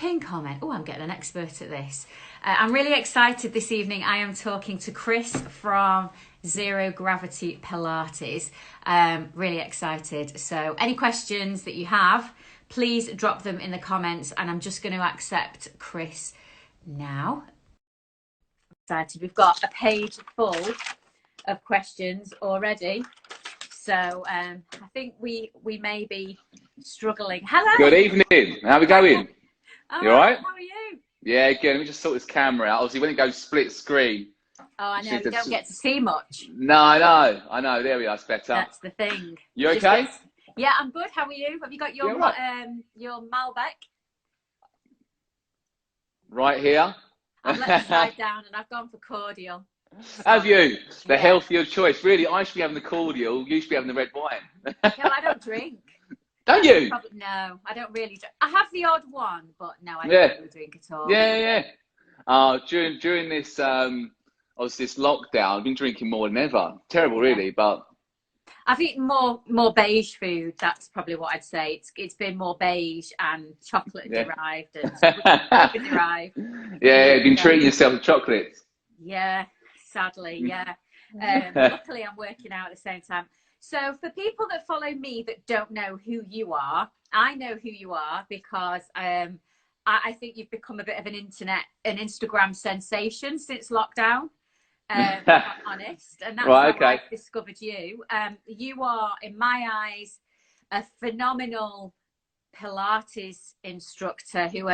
pin comment. Oh, I'm getting an expert at this. I'm really excited this evening. I am talking to Chris from Zero Gravity Pilates. Really excited. So any questions that you have, please drop them in the comments, and I'm just going to accept Chris now. Excited. We've got a page full of questions already. So I think we may be struggling. Hello. Good evening. How are we going? Oh, You all right? How are you? Yeah, good. Let me just sort this camera out. Obviously, when it goes split screen. Oh, I know. You don't get to see much. No, I know. There we are. It's better. That's the thing. You okay? Yeah, I'm good. How are you? Have you got your your Malbec? Right here. I've let the side down and I've gone for cordial. So, have you? The yeah. healthier choice. Really, I should be having the cordial. You should be having the red wine. No, I don't drink. Don't you? No, I don't really drink. I have the odd one, but no, I don't really drink at all. Yeah. During this obviously this lockdown, I've been drinking more than ever. Terrible, really, but I've eaten more beige food. That's probably what I'd say. It's been more beige and chocolate derived and derived. Yeah, you've been treating yourself to chocolates. Yeah, sadly, yeah. Luckily, I'm working out at the same time. So for people that follow me that don't know who you are, I know who you are because I think you've become a bit of an Instagram sensation since lockdown. If I'm honest, and that's how I discovered you. You are, in my eyes, a phenomenal Pilates instructor who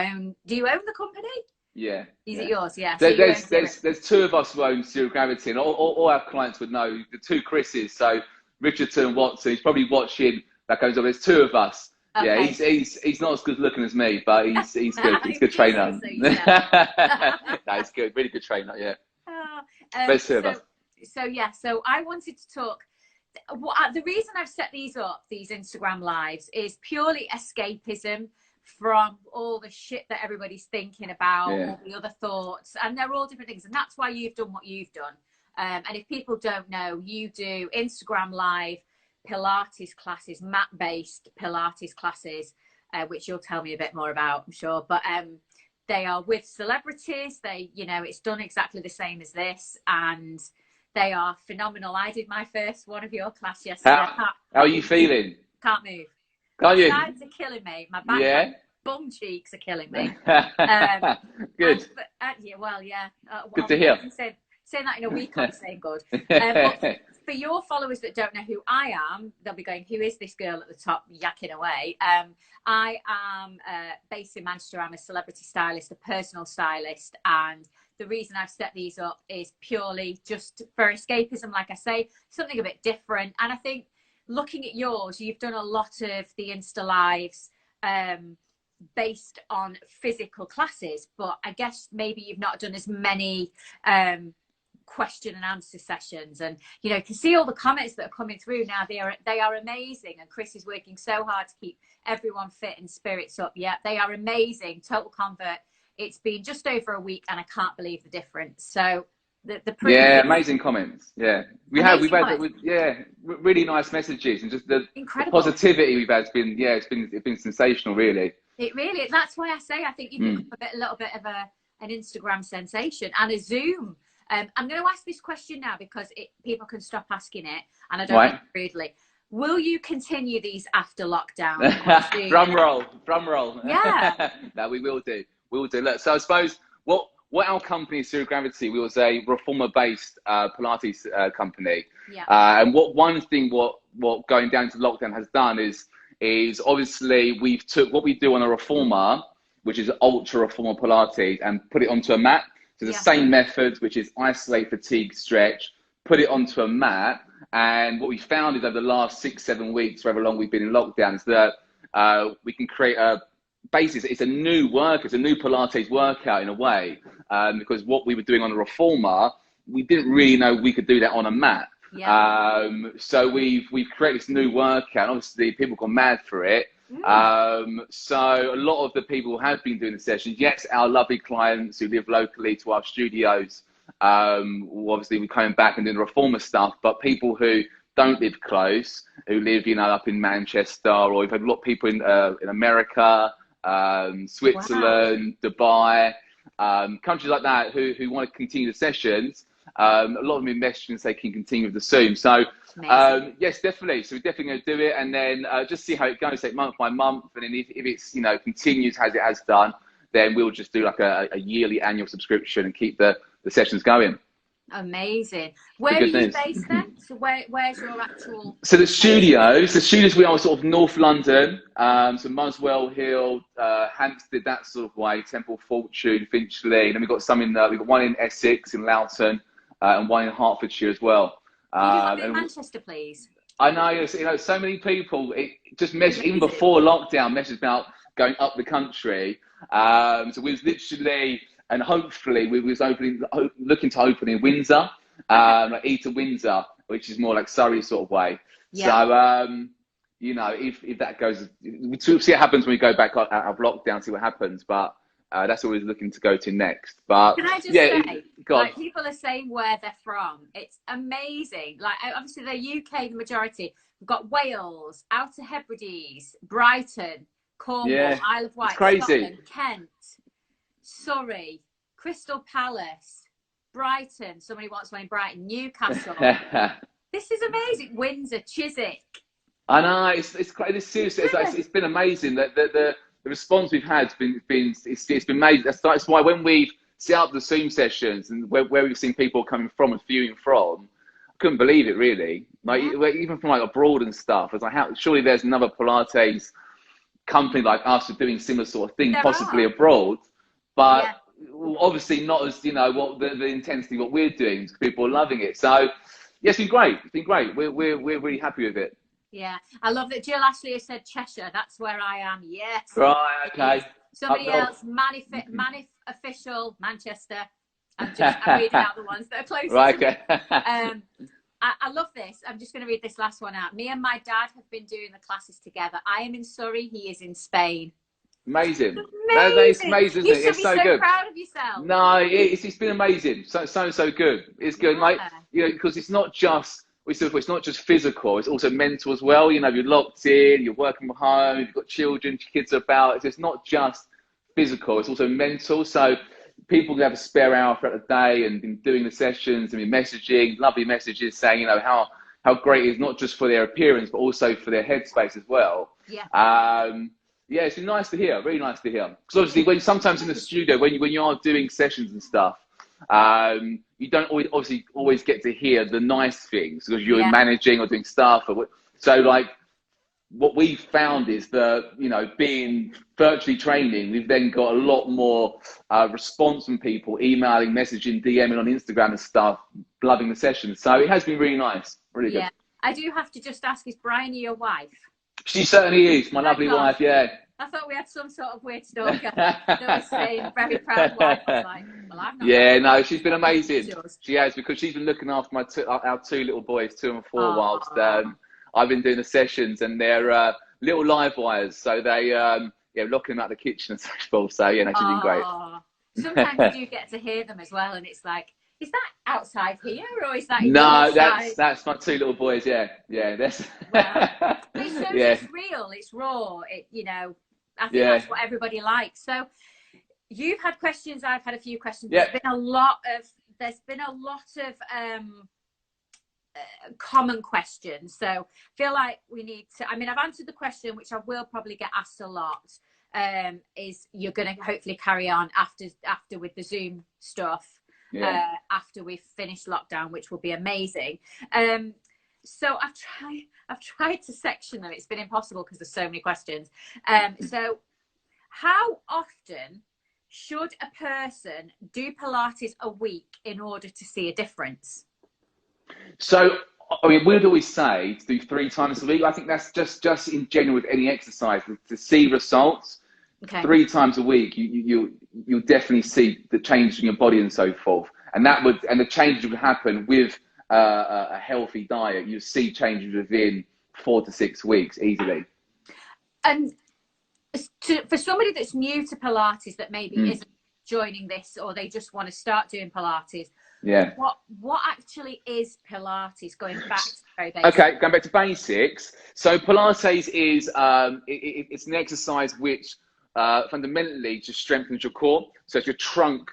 do you own the company? Yeah. Is it yours? Yeah. So there's two of us who own Zero Gravity, and all our clients would know the two Chris's. So Richardson and Watson. He's probably watching. That goes on. There's two of us. Okay. Yeah, he's not as good looking as me, but he's good. He's a good trainer. No, he's good. Really good trainer. Yeah. So I wanted to talk. The reason I've set these Instagram lives is purely escapism from all the shit that everybody's thinking about, all the other thoughts, and they're all different things. And that's why you've done what you've done. And if people don't know, you do Instagram live Pilates classes, mat-based Pilates classes, which you'll tell me a bit more about, I'm sure. But they are with celebrities. It's done exactly the same as this, and they are phenomenal. I did my first one of your class yesterday. How are you feeling? Can't move. Can't you? My sides are killing me. My back, my bum cheeks are killing me. Good. Good to hear. Saying that in a week, I'm saying good. But for your followers that don't know who I am, they'll be going, who is this girl at the top yakking away? I am based in Manchester. I'm a celebrity stylist, a personal stylist. And the reason I've set these up is purely just for escapism, like I say, something a bit different. And I think looking at yours, you've done a lot of the Insta Lives based on physical classes, but I guess maybe you've not done as many question and answer sessions. And to see all the comments that are coming through now, they are amazing, and Chris is working so hard to keep everyone fit and spirits up. Yeah, they are amazing. Total convert. It's been just over a week and I can't believe the difference. So the amazing comments. We've had really nice messages, and just the positivity we've had has been it's been sensational, really. It really, that's why I say I think you've become a little bit of an Instagram sensation and a Zoom. I'm going to ask this question now because people can stop asking it, and I don't mean it rudely. Will you continue these after lockdown? Drum roll. Yeah. No, we will do. Look, so I suppose what our company is, Zero Gravity, we was a reformer-based Pilates company. Yeah. And one thing what going down to lockdown has done is obviously we've took what we do on a reformer, which is ultra reformer Pilates, and put it onto a mat. So the same method, which is isolate, fatigue, stretch, put it onto a mat. And what we found is over the last 6-7 weeks, however long we've been in lockdown, is that we can create a basis. It's a new Pilates workout in a way, because what we were doing on the reformer, we didn't really know we could do that on a mat. Yeah. So we've created this new workout. Obviously, people gone mad for it. So a lot of the people who have been doing the sessions, yes, our lovely clients who live locally to our studios, obviously we're coming back and doing the reformer stuff, but people who don't live close, who live, up in Manchester, or we've had a lot of people in America, Switzerland, Dubai, countries like that who want to continue the sessions. A lot of them message and say can continue with the Zoom. So yes, definitely. So we're definitely going to do it, and then just see how it goes, like month by month. And then if it's continues as it has done, then we'll just do like a yearly annual subscription and keep the sessions going. Amazing. Where are you based then? So where's your actual? So the studios we are sort of North London, so Muswell Hill, Hampstead, that sort of way, Temple Fortune, Finchley. And then we've got some we've got one in Essex, in Loughton, and one in Hertfordshire as well. Can you have in Manchester, please? I know, so many people, just messaged, even before lockdown, messaged about going up the country. So we was literally, and hopefully we was looking to open in Windsor, Eaton Windsor, which is more like Surrey sort of way. Yeah. So, if that goes, we'll see what happens when we go back out of lockdown, see what happens. But that's what we're looking to go to next. But can I just say, like, people are saying where they're from. It's amazing. Like, obviously the UK, the majority. We've got Wales, Outer Hebrides, Brighton, Cornwall, Isle of Wight, Scotland, Kent, Surrey, Crystal Palace, Brighton. Somebody wants one in Brighton, Newcastle. This is amazing. Windsor, Chiswick. I know, it's seriously, it's been amazing. The response we've had has been amazing. That's why when we've set up the Zoom sessions and where we've seen people coming from and viewing from, I couldn't believe it really. Like even from like abroad and stuff. It's like, surely there's another Pilates company like us doing similar sort of thing, possibly abroad, but obviously not as what the intensity what we're doing. People are loving it. So yeah, it's been great. It's been great. We're really happy with it. Yeah, I love that. Jill Ashley has said Cheshire. That's where I am. Yes. Right. Okay. Somebody else, Manif official Manchester. I'm reading out the ones that are closest. Right. Okay. I love this. I'm just going to read this last one out. Me and my dad have been doing the classes together. I am in Surrey. He is in Spain. Amazing. That's amazing, isn't it? You should be so good. Proud of yourself. No, it's been amazing. So good. It's good. Like, because it's not just physical, it's also mental as well. You're locked in, you're working from home, you've got children, kids are about. It's not just physical, it's also mental. So people can have a spare hour throughout the day and been doing the sessions and been messaging, lovely messages saying, how great it is, not just for their appearance, but also for their headspace as well. Yeah. It's been nice to hear, really nice to hear. Because obviously sometimes in the studio, when you are doing sessions and stuff, you don't always get to hear the nice things because you're managing or doing stuff. So like what we found is that, being virtually training, we've then got a lot more response from people, emailing, messaging, DMing on Instagram and stuff, loving the sessions. So it has been really nice, really good. I do have to just ask, is Bryony your wife? She certainly is, my lovely wife, yeah. I thought we had some sort of weird stalker that was saying very proud wife. I was like, well, I've not. Yeah, no, she's been amazing. She has, because she's been looking after our two little boys, 2 and 4, whilst I've been doing the sessions, and they're little live wires, so they locking them out of the kitchen and so forth. So yeah, no, she's been great. Sometimes you do get to hear them as well, and it's like, is that outside here or is that? No, that's my 2 little boys. Yeah, that's. Well, it shows it's real, it's raw. I think that's what everybody likes. So you've had questions, I've had a few questions. There's been a lot of common questions. So I feel like we need to. I've answered the question, which I will probably get asked a lot. Is you're going to hopefully carry on after with the Zoom stuff. After we've finished lockdown, which will be amazing. So I've tried to section them. It's been impossible because there's so many questions. So how often should a person do Pilates a week in order to see a difference? So we'd always say to do 3 times a week. I think that's just in general with any exercise, to see results. 3 times a week, you'll definitely see the change in your body and so forth, and the changes would happen with a healthy diet. You see changes within 4 to 6 weeks easily. And for somebody that's new to Pilates, that maybe isn't joining this, or they just want to start doing Pilates, what actually is Pilates? Going back to very basics. Okay, going back to basics. So Pilates is it's an exercise which fundamentally just strengthens your core. So it's your trunk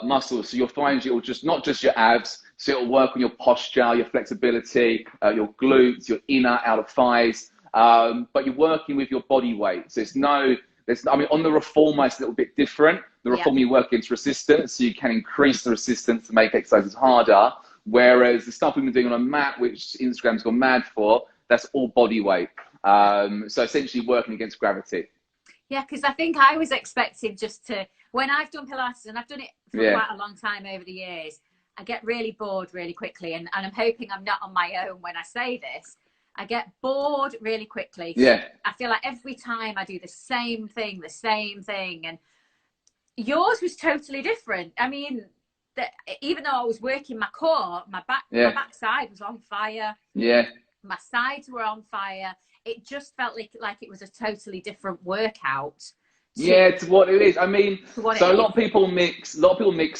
muscles. So you'll find you'll just, not just your abs, so it'll work on your posture, your flexibility, your glutes, your inner, outer thighs, but you're working with your body weight. So I mean, on the reformer, it's a little bit different. The reformer, you work against resistance, so you can increase the resistance to make exercises harder. Whereas the stuff we've been doing on a mat, which Instagram's gone mad for, that's all body weight. So essentially working against gravity. Yeah, because I think I was expecting just to, when I've done Pilates, and I've done it for quite a long time over the years, I get really bored really quickly. And I'm hoping I'm not on my own when I say this. I get bored really quickly. Yeah. I feel like every time I do the same thing. And yours was totally different. I mean, even though I was working my core, my backside was on fire. Yeah. My sides were on fire. It just felt like it was a totally different workout. To what it is. I mean, so a lot of people mix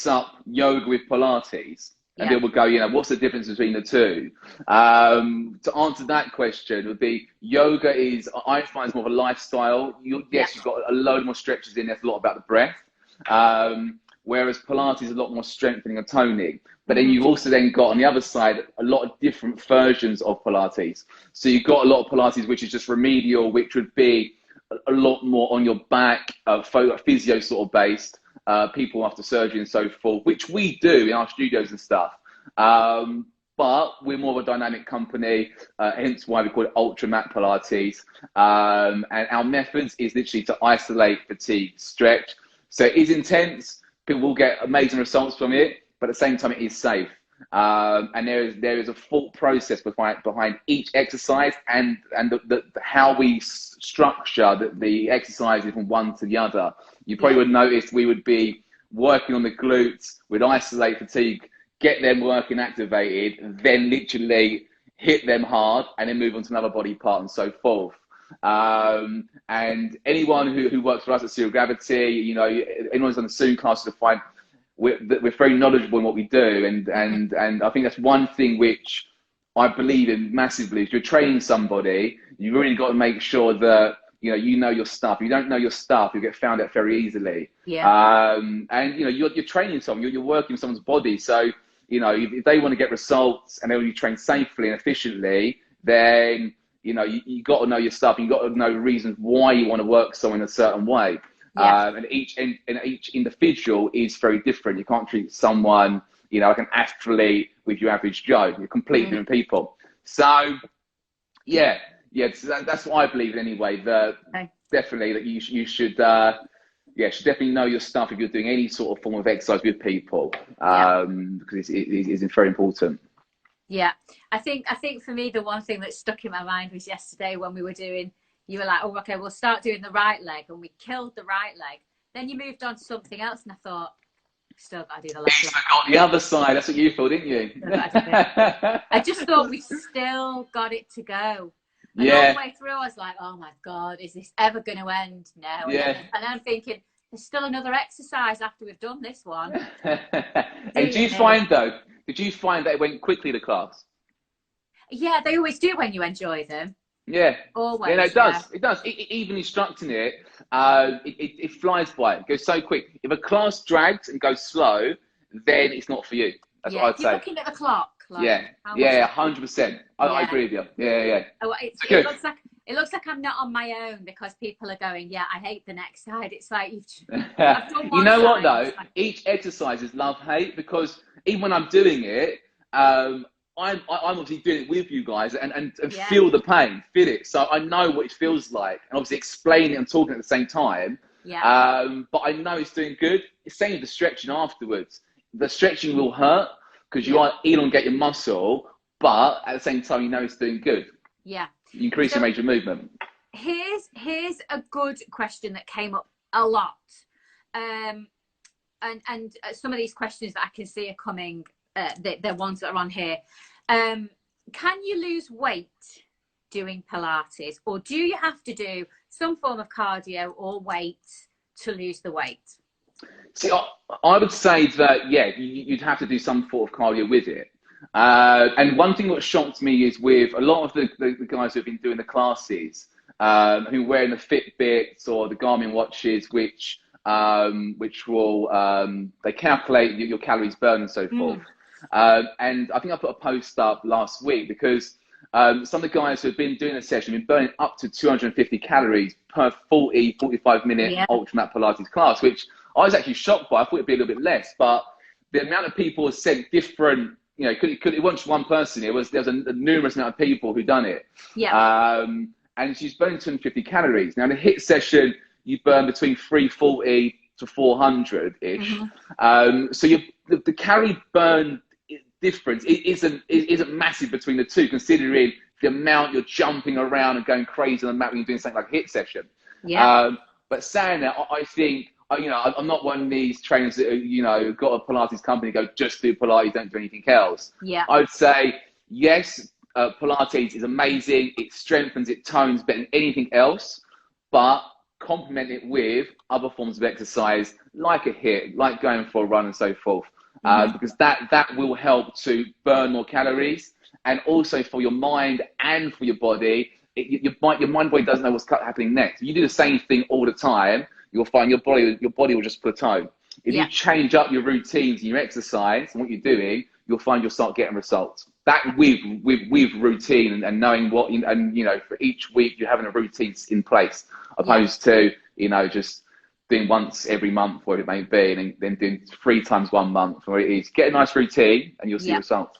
up yoga with Pilates. And people go, what's the difference between the two? To answer that question would be, yoga is, I find, it's more of a lifestyle. You've got a load more stretches in. There's a lot about the breath. Whereas Pilates is a lot more strengthening and toning. But then you've also then got, on the other side, a lot of different versions of Pilates. So you've got a lot of Pilates, which is just remedial, which would be a lot more on your back, physio sort of based. People after surgery and so forth, which we do in our studios and stuff. But we're more of a dynamic company, hence why we call it Ultra Mat Pilates. And our methods is literally to isolate, fatigue, stretch. So it is intense. People will get amazing results from it, but at the same time, it is safe. And there is a thought process behind each exercise and how we structure the exercises from one to the other. You probably would notice we would be working on the glutes, we'd isolate fatigue, get them working activated, then literally hit them hard, and then move on to another body part and so forth. And anyone who works for us at Zero Gravity, anyone's done the Zoom classes will find we're very knowledgeable in what we do. And I think that's one thing which I believe in massively. If you're training somebody, you've really got to make sure that you know your stuff. If you don't know your stuff, you get found out very easily. And you're training someone, you're working with someone's body. So if they want to get results and they want to train safely and efficiently, then you got to know your stuff. You got to know the reasons why you want to work someone a certain way. And each individual is very different. You can't treat someone like an athlete with your average Joe. You're completely different people. So so that's what I believe in anyway. Definitely that you should definitely know your stuff if you're doing any sort of form of exercise with people, because it is very important. Yeah, I think for me, the one thing that stuck in my mind was yesterday when we were doing, you were like, oh, okay, we'll start doing the right leg, and we killed the right leg. Then you moved on to something else, and I thought, still got to do the left leg. Got the other side. That's what you thought, didn't you? I just thought we still got it to go. And all the way through, I was like, oh my God, is this ever going to end? No. And I'm thinking, there's still another exercise after we've done this one. And did you find that it went quickly, the class? Yeah, they always do when you enjoy them. Yeah. Always. Yeah, no, it does. It does. Even instructing it, it flies by. It goes so quick. If a class drags and goes slow, then it's not for you. That's what I'd say. You're looking at the clock. Like, 100%. I agree with you. Yeah. Oh, it looks like I'm not on my own, because people are going, I hate the next side. It's like I've done one you know what side, though? Each exercise is love-hate, because even when I'm doing it, I'm obviously doing it with you guys and feel the pain, feel it. So I know what it feels like, and obviously explain it and talking at the same time. But I know it's doing good. It's same with the stretching afterwards. The stretching will hurt because you are elongate your muscle, but at the same time, it's doing good. You increase your range of movement. Here's a good question that came up a lot. And some of these questions that I can see are coming, the ones that are on here. Can you lose weight doing Pilates, or do you have to do some form of cardio or weight to lose the weight? See, I would say that, you'd have to do some sort of cardio with it. And one thing that shocked me is with a lot of the guys who have been doing the classes, who are wearing the Fitbits or the Garmin watches, which will they calculate your calories burned and so forth. And I think I put a post up last week because some of the guys who have been doing a session have been burning up to 250 calories per 45-minute ultramat Pilates class, which I was actually shocked by. I thought it'd be a little bit less, but the amount of people said different, you know, it wasn't just one person. There was a numerous amount of people who done it. And she's burning 250 calories. Now in a HIIT session, you burn between 340 to 400-ish. So the calorie burn difference isn't massive between the two, considering the amount you're jumping around and going crazy on the mat when you're doing something like a HIIT session. But saying that, I think, you know, I'm not one of these trainers that, you know, got a Pilates company, go just do Pilates, don't do anything else. I would say, yes, Pilates is amazing. It strengthens, it tones better than anything else, but complement it with other forms of exercise, like a HIIT, like going for a run and so forth. Because that will help to burn more calories, and also for your mind and for your body. Your mind body doesn't know what's happening next. If you do the same thing all the time, you'll find your body will just plateau. If you change up your routines and your exercise and what you're doing, you'll find you'll start getting results. That with routine and knowing what, and you know, for each week you're having a routine in place, opposed to, you know, just doing once every month, whatever it may be, and then doing 3 times 1 month, or it is. Get a nice routine and you'll see results.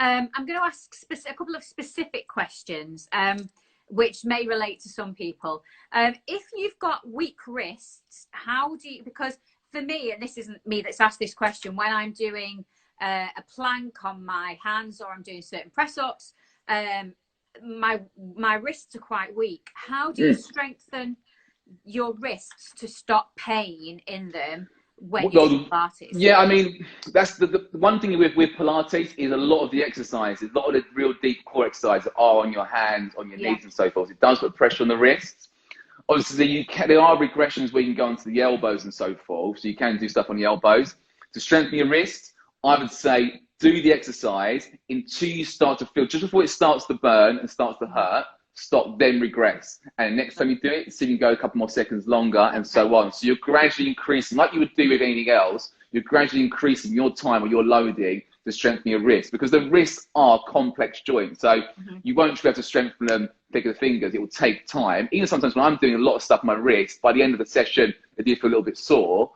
I'm going to ask a couple of specific questions, which may relate to some people. If you've got weak wrists, how do you, because for me, and this isn't me that's asked this question, when I'm doing a plank on my hands or I'm doing certain press-ups, my wrists are quite weak. How do you strengthen your wrists to stop pain in them when you do Pilates? Yeah, I mean, that's the one thing with Pilates is a lot of the exercises, a lot of the real deep core exercises are on your hands, on your knees and so forth. It does put pressure on the wrists. Obviously, there are regressions where you can go onto the elbows and so forth, so you can do stuff on the elbows. To strengthen your wrists, I would say do the exercise until you start to feel, just before it starts to burn and starts to hurt, stop, then regress. And next time you do it, see if you can go a couple more seconds longer and so on. So you're gradually increasing, like you would do with anything else, you're gradually increasing your time or your loading to strengthen your wrists, because the wrists are complex joints. So you won't be able to strengthen them thick of the fingers. It will take time. Even sometimes when I'm doing a lot of stuff on my wrist, by the end of the session, they do feel a little bit sore.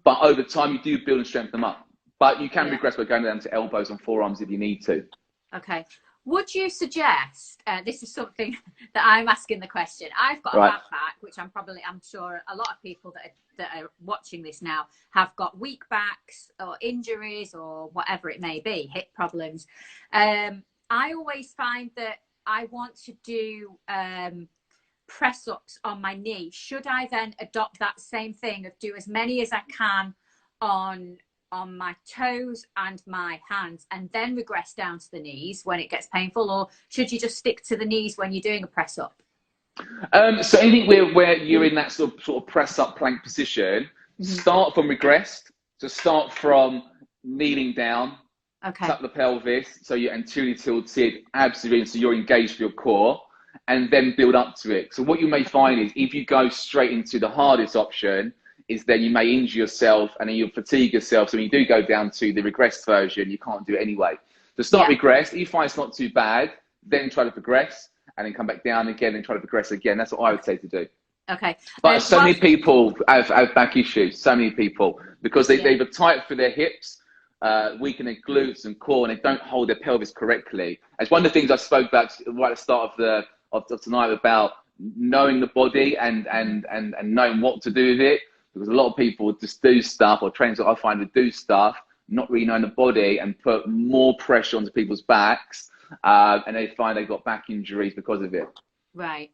But over time, you do build and strengthen them up. But you can regress by going down to elbows and forearms if you need to. Okay. Would you suggest, this is something that I'm asking the question, I've got a bad back, which I'm sure a lot of people that are watching this now have got weak backs or injuries or whatever it may be, hip problems. I always find that I want to do press-ups on my knee. Should I then adopt that same thing of do as many as I can on my toes and my hands and then regress down to the knees when it gets painful, or should you just stick to the knees when you're doing a press up? So anything where you're in that sort of press up plank position, start from regressed. So start from kneeling down, tuck the pelvis, so you're anteriorly tilted, absolutely, so you're engaged for your core, and then build up to it. So what you may find is if you go straight into the hardest option, is then you may injure yourself and then you'll fatigue yourself. So when you do go down to the regressed version, you can't do it anyway. So start regressed. If you find it's not too bad, then try to progress and then come back down again and try to progress again. That's what I would say to do. Okay. But so many people have back issues, so many people, because they're either tight for their hips, weaken their glutes and core, and they don't hold their pelvis correctly. It's one of the things I spoke about right at the start of tonight about knowing the body and knowing what to do with it. Because a lot of people just do stuff, or trainers that I find would do stuff, not really knowing the body, and put more pressure onto people's backs, and they find they've got back injuries because of it. Right.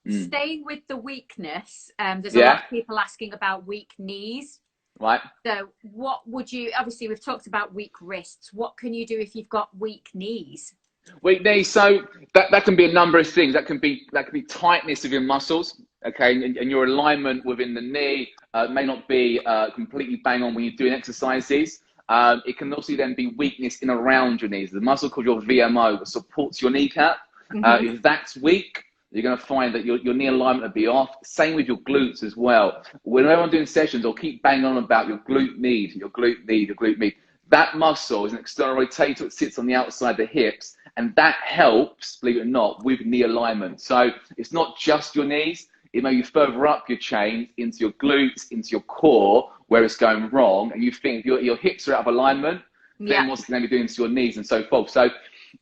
Staying with the weakness, there's a lot of people asking about weak knees. Right. So what would you, obviously we've talked about weak wrists, what can you do if you've got weak knees? Weak knees, so that can be a number of things. That can be tightness of your muscles, okay, and your alignment within the knee may not be completely bang on when you're doing exercises. It can also then be weakness in around your knees. The muscle called your VMO that supports your kneecap. If that's weak, you're going to find that your knee alignment will be off. Same with your glutes as well. Whenever I'm doing sessions, I'll keep banging on about your glute med, your glute med, your glute med. That muscle is an external rotator. It sits on the outside of the hips, and that helps, believe it or not, with knee alignment. So it's not just your knees. It may be further up your chain into your glutes, into your core, where it's going wrong, and you think your hips are out of alignment, then what's going to be doing to your knees and so forth. So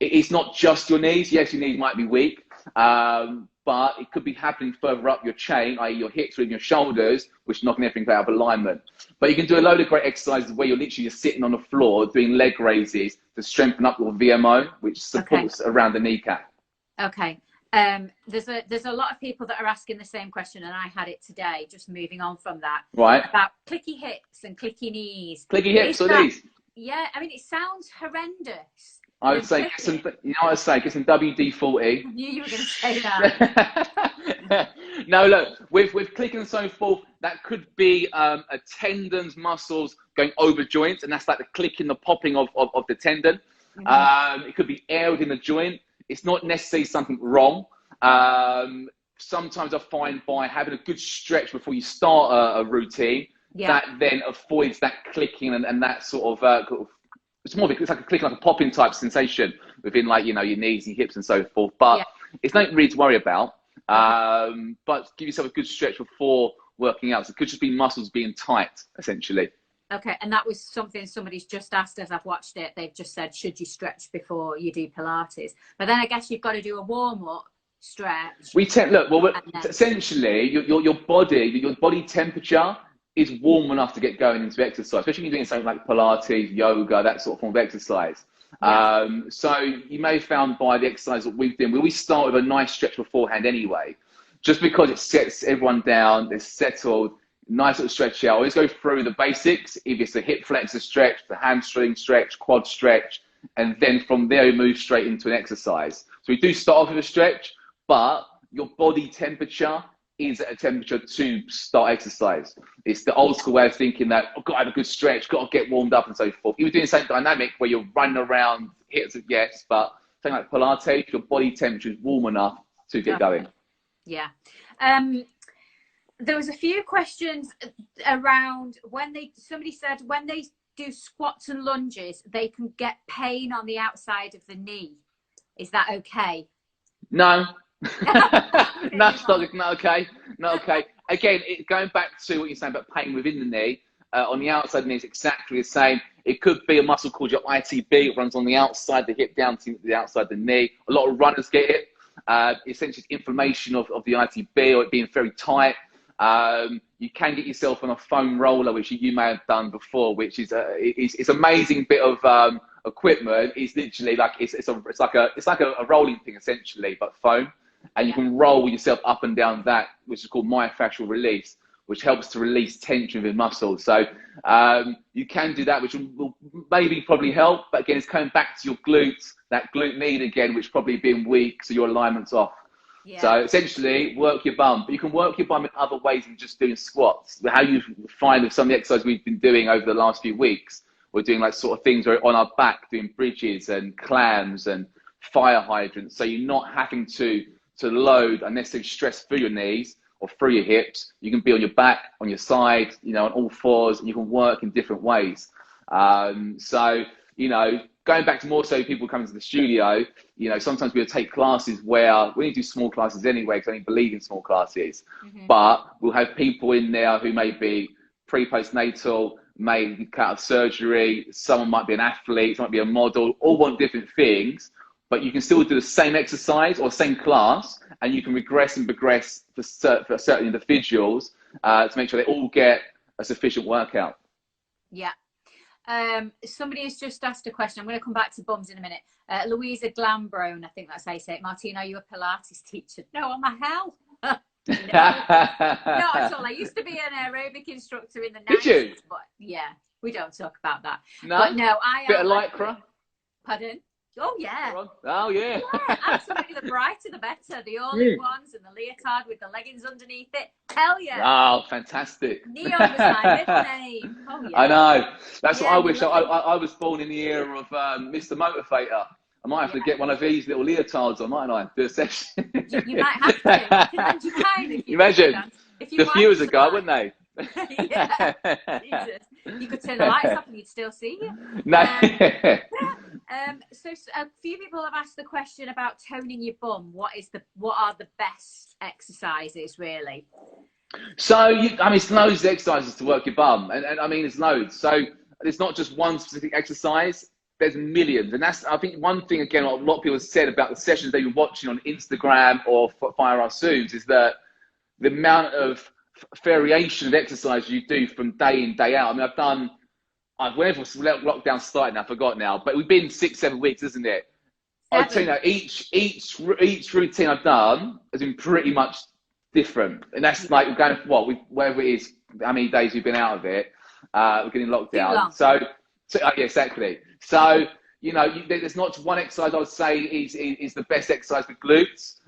it's not just your knees. Yes, your knees might be weak, but it could be happening further up your chain, i.e. your hips or even your shoulders, which is knocking everything out of alignment. But you can do a load of great exercises where you're literally just sitting on the floor doing leg raises to strengthen up your VMO, which supports around the kneecap. Okay. There's a lot of people that are asking the same question, and I had it today, just moving on from that. Right. About clicky hips and clicky knees. Clicky hips or knees? Yeah, I mean, it sounds horrendous. I would say, get some WD-40. I knew you were going to say that. No, look, with clicking and so forth, that could be a tendon's muscles going over joints, and that's like the clicking, the popping of the tendon. It could be air within the joint. It's not necessarily something wrong. Sometimes I find by having a good stretch before you start a routine, that then avoids that clicking and that sort of, it's like a clicking, like a popping type sensation within, like, you know, your knees and hips and so forth. But it's nothing really to worry about. But give yourself a good stretch before working out. So it could just be muscles being tight, essentially. Okay, and that was something somebody's just asked as I've watched it. They've just said, should you stretch before you do Pilates? But then I guess you've got to do a warm-up stretch. Essentially, your body temperature is warm enough to get going into exercise, especially when you're doing something like Pilates, yoga, that sort of form of exercise. So you may have found by the exercise that we've done, we always start with a nice stretch beforehand anyway, just because it sets everyone down, they're settled. Nice little stretch out. I always go through the basics. If it's a hip flexor stretch, the hamstring stretch, quad stretch, and then from there we move straight into an exercise. So we do start off with a stretch, but your body temperature is at a temperature to start exercise. It's the old school way of thinking that I've got to have a good stretch, got to get warmed up and so forth. You're doing the same dynamic where you're running around, hits, yes, but something like Pilates, your body temperature is warm enough to get going. Yeah. There was a few questions around somebody said when they do squats and lunges, they can get pain on the outside of the knee. Is that okay? No. That's not okay. Not okay. Again, going back to what you're saying about pain within the knee, on the outside of the knee is exactly the same. It could be a muscle called your ITB. It runs on the outside of the hip down to the outside of the knee. A lot of runners get it. Essentially, it's inflammation of the ITB or it being very tight. You can get yourself on a foam roller, which you may have done before, which is it's amazing bit of equipment. It's literally like it's like a rolling thing essentially, but foam, and you can roll yourself up and down that, which is called myofascial release, which helps to release tension within muscles. So you can do that, which will maybe probably help, but again, it's coming back to your glutes, that glute med again, which probably being weak, so your alignment's off. Yeah. So essentially, work your bum. But you can work your bum in other ways than just doing squats. How you find with some of the exercises we've been doing over the last few weeks, we're doing like sort of things where on our back, doing bridges and clams and fire hydrants. So you're not having to load unnecessary stress through your knees or through your hips. You can be on your back, on your side, you know, on all fours, and you can work in different ways. So, you know, going back to more so people coming to the studio, you know, sometimes we'll take classes where we only do small classes anyway, because I don't believe in small classes. But we'll have people in there who may be pre-postnatal, may be cut out of surgery, someone might be an athlete, someone might be a model, all want different things, but you can still do the same exercise or same class, and you can regress and progress for certain individuals to make sure they all get a sufficient workout. Yeah. Somebody has just asked a question. I'm going to come back to bums in a minute. Louisa Glambrone, I think that's how you say it. Martine, are you a Pilates teacher? No, I'm a hell. No, not at all. I used to be an aerobic instructor in the 90s. Did you? But yeah, we don't talk about that. No? But no, I am. Bit of lycra? Pardon? Oh, yeah. Oh, yeah. Yeah, absolutely. The brighter, the better. The all-in-ones and the leotard with the leggings underneath it. Hell yeah. Oh, fantastic. Neon was my middle name. Oh, yeah. I know. That's what I wish. I was born in the era of Mr. Motivator. I might have to get one of these little leotards on, mightn't I? Do a session. You might have to. And you can if you imagine if the viewers would go, wouldn't they? Yeah, Jesus. You could turn the lights off and you'd still see you. No. So a few people have asked the question about toning your bum. What are the best exercises, really? So, I mean, it's loads of exercises to work your bum. And I mean, it's loads. So it's not just one specific exercise. There's millions. And that's, I think, one thing, again, what a lot of people have said about the sessions they've been watching on Instagram or Fire Our Suits is that the amount of variation of exercise you do from day in, day out. I mean, whenever lockdown started now, I forgot now, but we've been 6-7 weeks, isn't it? I'll tell you now, each routine I've done has been pretty much different. And that's like, we're going for whatever it is, how many days we've been out of it, we're getting locked down. So yeah, exactly. So, you know, there's not just one exercise I would say is the best exercise for glutes.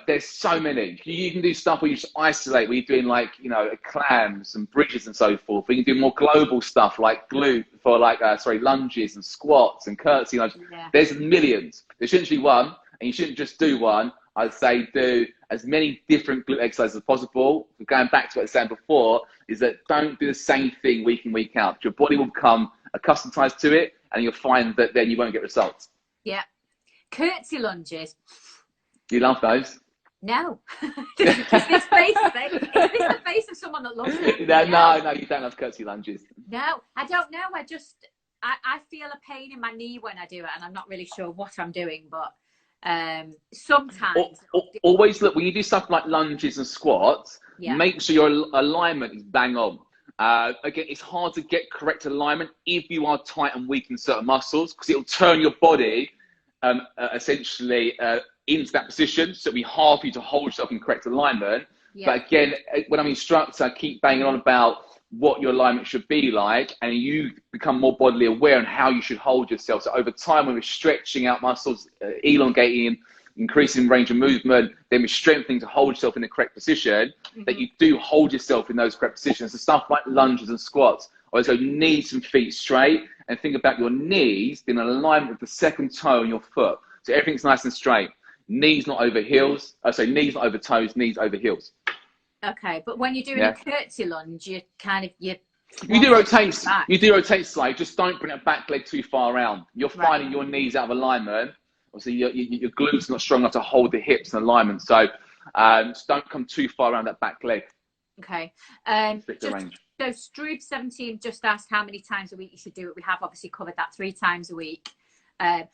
There's so many. You can do stuff where you just isolate, where you're doing like, you know, clams and bridges and so forth. You can do more global stuff like glute for like, lunges and squats and curtsy lunges. Yeah. There's millions. There shouldn't be one, and you shouldn't just do one. I'd say do as many different glute exercises as possible. Going back to what I was saying before, is that don't do the same thing week in, week out. Your body will become accustomed to it, and you'll find that then you won't get results. Yeah. Curtsy lunges. You love those? No. Is this the face of someone that loves it? No, you don't love curtsy lunges. No, I don't know. I feel a pain in my knee when I do it, and I'm not really sure what I'm doing, but sometimes. Always look, when you do stuff like lunges and squats, make sure your alignment is bang on. Again, it's hard to get correct alignment if you are tight and weak in certain muscles, because it'll turn your body essentially into that position, so it'll be hard for you to hold yourself in correct alignment. But again, when I'm an instructor, I keep banging on about what your alignment should be like, and you become more bodily aware on how you should hold yourself. So over time, when we're stretching out muscles, elongating, increasing range of movement, then we're strengthening to hold yourself in the correct position, that you do hold yourself in those correct positions. So stuff like lunges and squats, also knees and feet straight, and think about your knees being in alignment with the second toe on your foot. So everything's nice and straight. Knees not over heels. Knees not over toes, knees over heels. Okay, but when you're doing a curtsy lunge, you do rotate. You do rotate slightly. Just don't bring that back leg too far around. You're finding your knees out of alignment. Obviously, your glutes are not strong enough to hold the hips in alignment. So just don't come too far around that back leg. Okay. So Struve17 just asked how many times a week you should do it. We have obviously covered that 3 times a week. I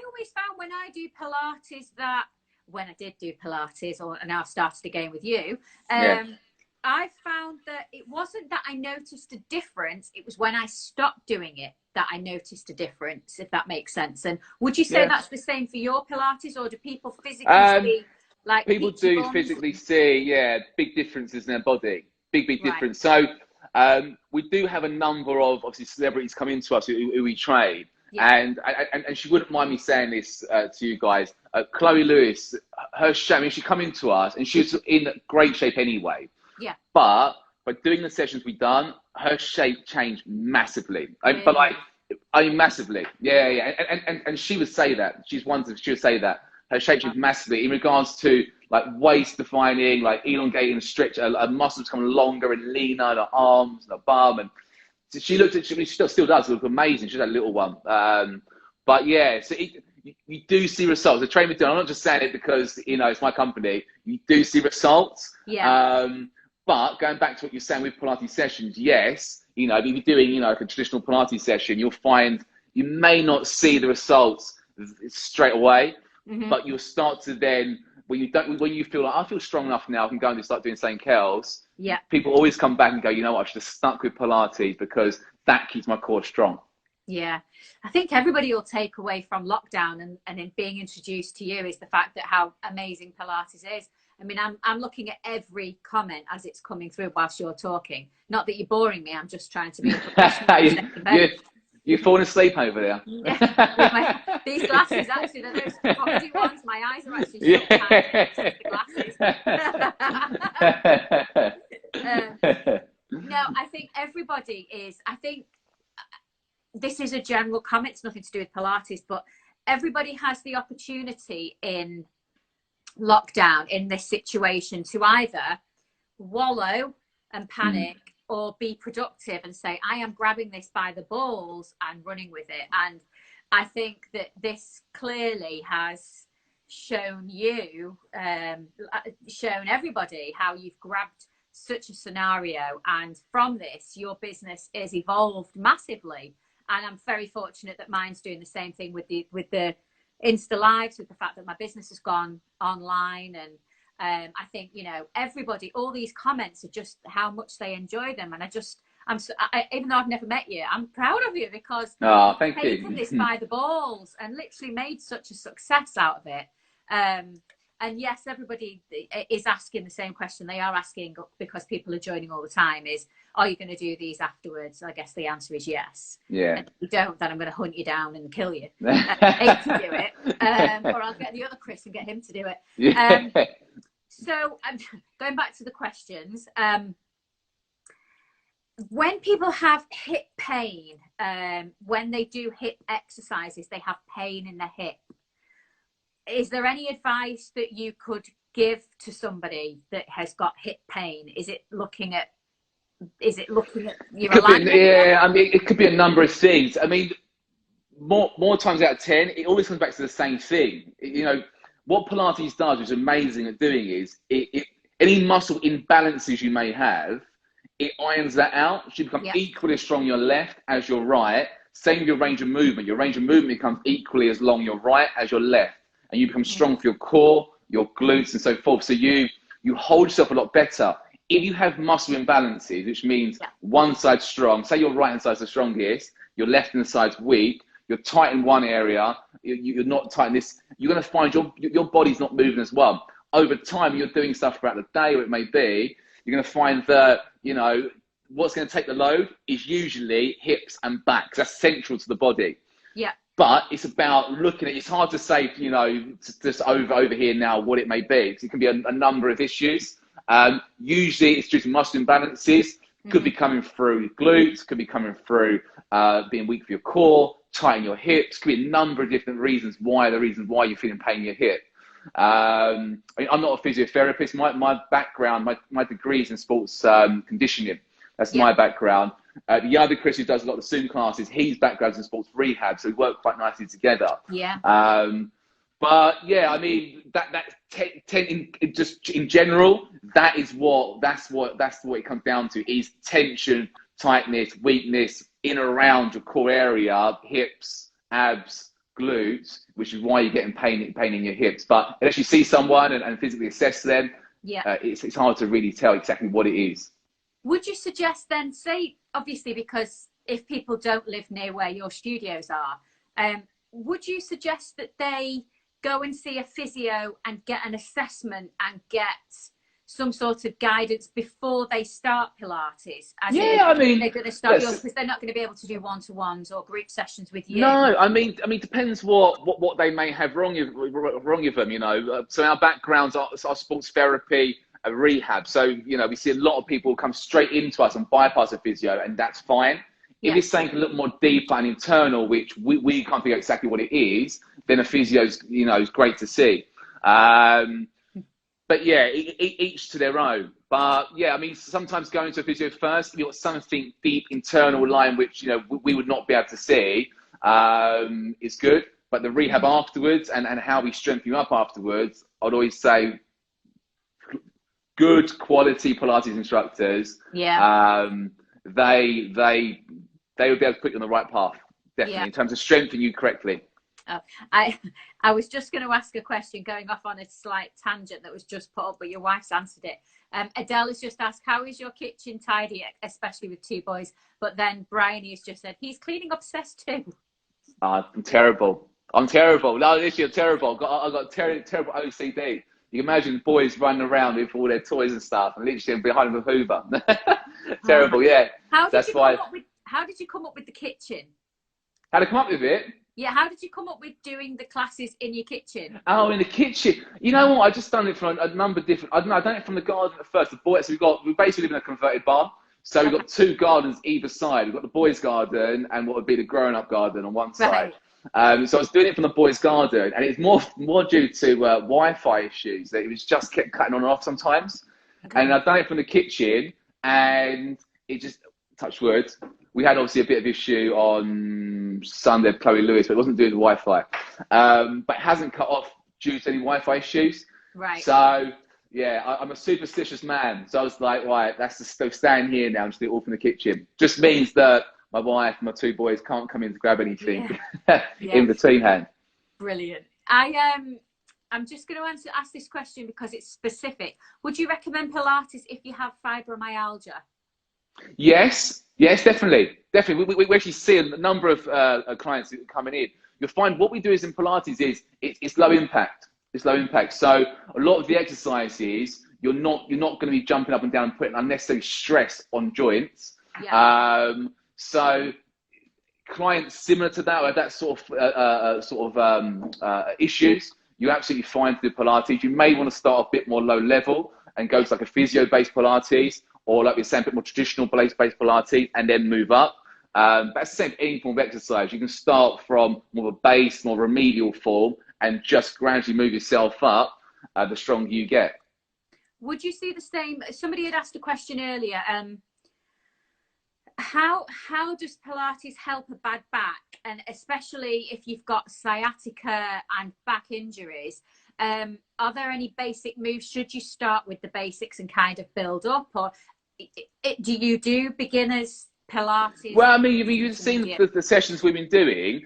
always found when I do Pilates that when I did do Pilates, and now I've started again with you, I found that it wasn't that I noticed a difference. It was when I stopped doing it that I noticed a difference, if that makes sense. And would you say that's the same for your Pilates, or do people physically see, like, people do physically see, big differences in their body, big difference. So we do have a number of obviously celebrities come into us who we train. And she wouldn't mind me saying this to you guys. Chloe Lewis, her shape, I mean, she come into us and she was in great shape anyway. Yeah. But by doing the sessions we've done, her shape changed massively. Massively. Yeah. And she would say that. She would say that. Her shape changed massively in regards to like waist defining, like elongating, stretch, her muscles becoming longer and leaner, her arms and her bum, and she looked at, she still does look amazing. She's that little one. But yeah, so you do see results. The training I'm not just saying it because, you know, it's my company. You do see results. Yeah. But going back to what you're saying with Pilates sessions, yes, you know, if you're doing, you know, like a traditional Pilates session, you'll find you may not see the results straight away, but you'll start to then, when you feel like, I feel strong enough now, I can go and start doing something else. Yeah. People always come back and go, you know what, I should have stuck with Pilates because that keeps my core strong. Yeah. I think everybody will take away from lockdown and in being introduced to you is the fact that how amazing Pilates is. I mean, I'm looking at every comment as it's coming through whilst you're talking. Not that you're boring me, I'm just trying to be a professional. You're falling asleep over there. Yeah, these glasses, actually, they're those comedy ones. My eyes are actually shut the glasses. No, I think everybody is, I think this is a general comment, it's nothing to do with Pilates, but everybody has the opportunity in lockdown, in this situation, to either wallow and panic or be productive and say, I am grabbing this by the balls and running with it. And I think that this clearly has shown you, shown everybody how you've grabbed such a scenario, and from this your business is evolved massively. And I'm very fortunate that mine's doing the same thing with the Insta Lives, with the fact that my business has gone online. And I think, you know, everybody, all these comments are just how much they enjoy them. And even though I've never met you, I'm proud of you, because you've taken this by the balls and literally made such a success out of it. And yes, everybody is asking the same question. They are asking, because people are joining all the time, is, are you going to do these afterwards? I guess the answer is yes. Yeah. And if you don't, then I'm going to hunt you down and kill you. Hate to do it. Or I'll get the other Chris and get him to do it. Yeah. So going back to the questions, when people have hip pain, when they do hip exercises, they have pain in the hip. Is there any advice that you could give to somebody that has got hip pain? Is it looking at your alignment? Yeah, I mean, it could be a number of things. I mean, more times out of 10, it always comes back to the same thing. You know, what Pilates does, which is amazing at doing, is any muscle imbalances you may have, it irons that out. So you become equally as strong your left as your right. Same with your range of movement. Your range of movement becomes equally as long your right as your left. And you become strong for your core, your glutes, and so forth. So you hold yourself a lot better. If you have muscle imbalances, which means one side's strong, say your right hand side's the strongest, your left hand side's weak, you're tight in one area, you're not tight in this, you're going to find your body's not moving as well. Over time, you're doing stuff throughout the day, or it may be, you're going to find that, you know, what's going to take the load is usually hips and back. That's central to the body. Yeah. But it's about looking at, it's hard to say, you know, just over here now what it may be. It can be a number of issues. Usually it's due to muscle imbalances. Could be coming through glutes, could be coming through being weak for your core, tightening your hips. Could be a number of different reasons why you're feeling pain in your hip. I mean, I'm not a physiotherapist. My background, my degree is in sports conditioning. That's my background. The other Chris who does a lot of the Zoom classes, his background's in sports rehab, so we work quite nicely together. Yeah. But yeah, I mean just in general, that's what it comes down to, is tension, tightness, weakness in around your core area, hips, abs, glutes, which is why you're getting pain in your hips. But unless you see someone and physically assess them, it's hard to really tell exactly what it is. Would you suggest then, say, obviously, because if people don't live near where your studios are, would you suggest that they go and see a physio and get an assessment and get some sort of guidance before they start Pilates? I mean, they're going to start yours, because they're not going to be able to do one-to-ones or group sessions with you. No, I mean, depends what they may have wrong with them. You know, so our backgrounds are sports therapy, rehab. So, you know, we see a lot of people come straight into us and bypass a physio, and that's fine. If it's something a little more deeper and internal, which we can't figure out exactly what it is, then a physio's, you know, is great to see. But yeah, each to their own. But yeah, I mean, sometimes going to a physio first, if you've got something deep internal line, which, you know, we would not be able to see, is good. But the rehab afterwards and how we strengthen you up afterwards, I'd always say, good quality Pilates instructors, they would be able to put you on the right path, definitely, in terms of strengthening you correctly. Oh, I was just going to ask a question, going off on a slight tangent that was just put up, but your wife's answered it. Adele has just asked, how is your kitchen tidy, especially with two boys? But then Brian has just said, he's cleaning obsessed too. I'm terrible. No, literally, I'm terrible. I've got terrible OCD. You can imagine boys running around with all their toys and stuff, and literally behind them with Hoover. Terrible, yeah. How did you come up with the kitchen? How to come up with it? Yeah, how did you come up with doing the classes in your kitchen? Oh, in the kitchen. You know what? I just done it from a number of different. I've done it from the garden at first. The boys. So we basically live in a converted barn. So we've got two gardens either side. We've got the boys' garden and what would be the grown-up garden on one side. So I was doing it from the boys' garden, and it's more due to Wi-Fi issues, that it was just kept cutting on and off sometimes. Okay. And I've done it from the kitchen, and it just, touch wood, we had obviously a bit of issue on Sunday with Chloe Lewis, but it wasn't doing the Wi-Fi. But it hasn't cut off due to any Wi-Fi issues. Right. So yeah, I'm a superstitious man. So I was like, right, that's just staying here now and just do it all from the kitchen. Just means that my wife and my two boys can't come in to grab anything in between hand. Brilliant. I'm just going to ask this question because it's specific. Would you recommend Pilates if you have fibromyalgia? Yes, definitely. We actually see a number of clients coming in. You'll find what we do is in Pilates is it's low impact. It's low impact. So a lot of the exercises, you're not going to be jumping up and down and putting unnecessary stress on joints. Yeah. So clients similar to that, or that sort of issues, you're absolutely fine to do Pilates. You may want to start a bit more low level and go to like a physio-based Pilates, or like we're saying, a bit more traditional based Pilates, and then move up. That's the same for any form of exercise. You can start from more of a base, more remedial form, and just gradually move yourself up, the stronger you get. Would you see the same? Somebody had asked a question earlier. How does Pilates help a bad back, and especially if you've got sciatica and back injuries? Are there any basic moves? Should you start with the basics and kind of build up, or do you do beginners Pilates? Well, I mean, you've seen the sessions we've been doing.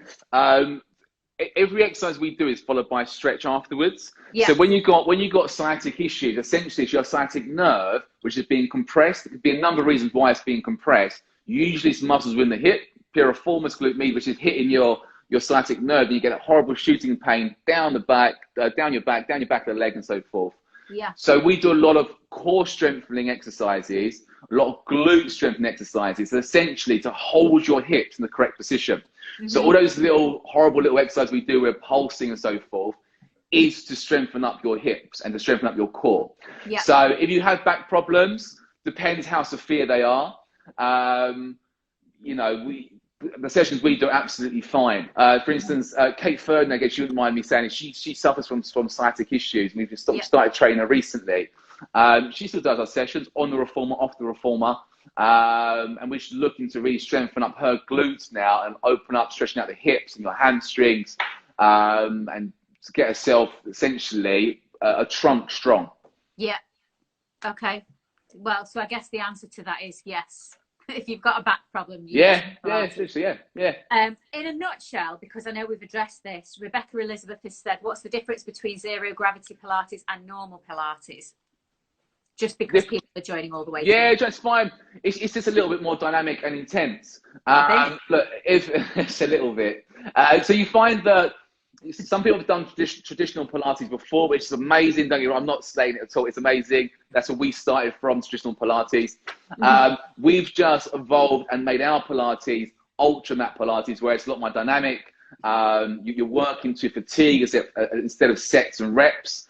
Every exercise we do is followed by a stretch afterwards. Yeah. So when you got sciatic issues, essentially it's your sciatic nerve which is being compressed. It could be a number of reasons why it's being compressed. Usually it's muscles within the hip, piriformis glute medius, which is hitting your sciatic nerve, and you get a horrible shooting pain down the back, down your back of the leg, and so forth. Yeah. So we do a lot of core strengthening exercises, a lot of glute strengthening exercises, essentially to hold your hips in the correct position. Mm-hmm. So all those horrible little exercises we do with pulsing and so forth is to strengthen up your hips and to strengthen up your core. Yeah. So if you have back problems, depends how severe they are. The sessions we do are absolutely fine. For instance, Kate Ferdinand, I guess you wouldn't mind me saying, she suffers from sciatic issues. We've just started training her recently. She still does our sessions on the reformer, off the reformer. And we're looking to really strengthen up her glutes now and open up, stretching out the hips and your hamstrings, and to get herself essentially a trunk strong. Yeah. Okay. Well, so I guess the answer to that is yes. If you've got a back problem, essentially. In a nutshell, because I know we've addressed this, Rebecca Elizabeth has said, what's the difference between zero gravity Pilates and normal Pilates? Just because people are joining all the way through. Yeah, just fine. It's just a little bit more dynamic and intense. Look, if it's a little bit. So you find that some people have done traditional Pilates before, which is amazing. Don't get me wrong, I'm not saying it at all. It's amazing. That's where we started from, traditional Pilates. We've just evolved and made our Pilates ultramat Pilates, where it's a lot more dynamic. You're working to fatigue instead of sets and reps.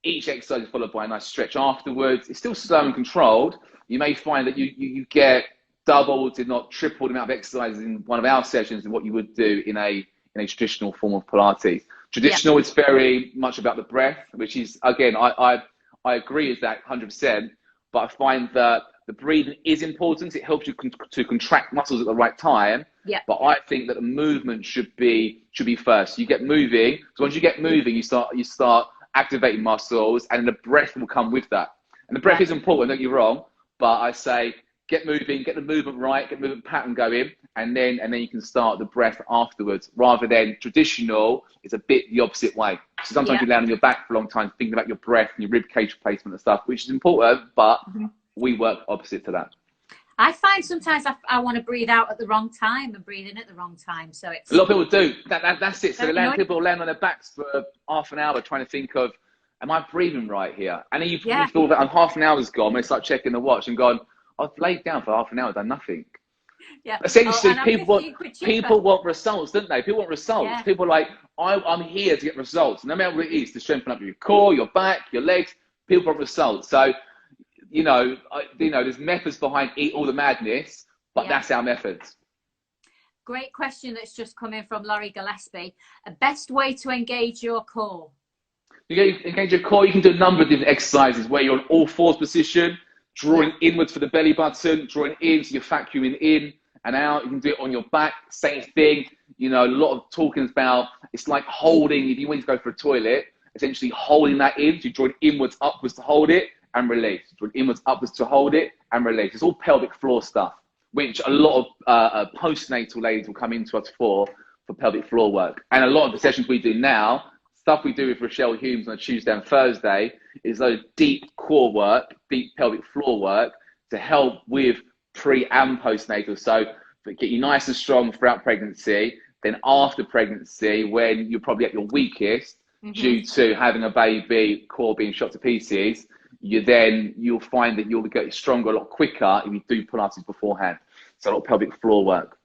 Each exercise is followed by a nice stretch afterwards. It's still slow and controlled. You may find that you get doubled, if not tripled, the amount of exercises in one of our sessions than what you would do in a traditional form of Pilates. Traditional is very much about the breath, which is, again, I agree with that 100%, but I find that the breathing is important. It helps you to contract muscles at the right time. Yeah. But I think that the movement should be first. You get moving. So once you get moving, you start activating muscles, and the breath will come with that. And the breath is important, don't get me wrong, but I say get moving, get the movement right, get the movement pattern going, and then you can start the breath afterwards, rather than traditional. It's a bit the opposite way. So sometimes you lay on your back for a long time thinking about your breath and your rib cage placement and stuff, which is important, but we work opposite to that. I find sometimes I want to breathe out at the wrong time and breathe in at the wrong time. So it's a lot of people do. That's it. So people laying on their backs for half an hour trying to think of, am I breathing right here? And then you feel that half an hour's gone when they start checking the watch and gone, I've laid down for half an hour, done nothing. Yeah. Essentially, people want results, don't they? People want results. Yeah. People are like, I'm here to get results. No matter what it is, to strengthen up your core, your back, your legs. People want results. So, there's methods behind all the madness, but that's our methods. Great question that's just come in from Laurie Gillespie. A best way to engage your core? You engage your core. You can do a number of different exercises where you're on all fours position, drawing inwards for the belly button, drawing in, so you're vacuuming in and out. You can do it on your back, same thing. You know, a lot of talking about, it's like holding, if you want to go for a toilet, essentially holding that in, so you draw it inwards, upwards to hold it and release. Draw it inwards, upwards to hold it and release. It's all pelvic floor stuff, which a lot of postnatal ladies will come into us for pelvic floor work. And a lot of the sessions we do now, stuff we do with Rochelle Humes on a Tuesday and Thursday, is those deep core work, deep pelvic floor work to help with pre and postnatal. So get you nice and strong throughout pregnancy. Then after pregnancy, when you're probably at your weakest due to having a baby, core being shot to pieces, you'll find that you'll get stronger a lot quicker if you do Pilates beforehand. So a lot of pelvic floor work.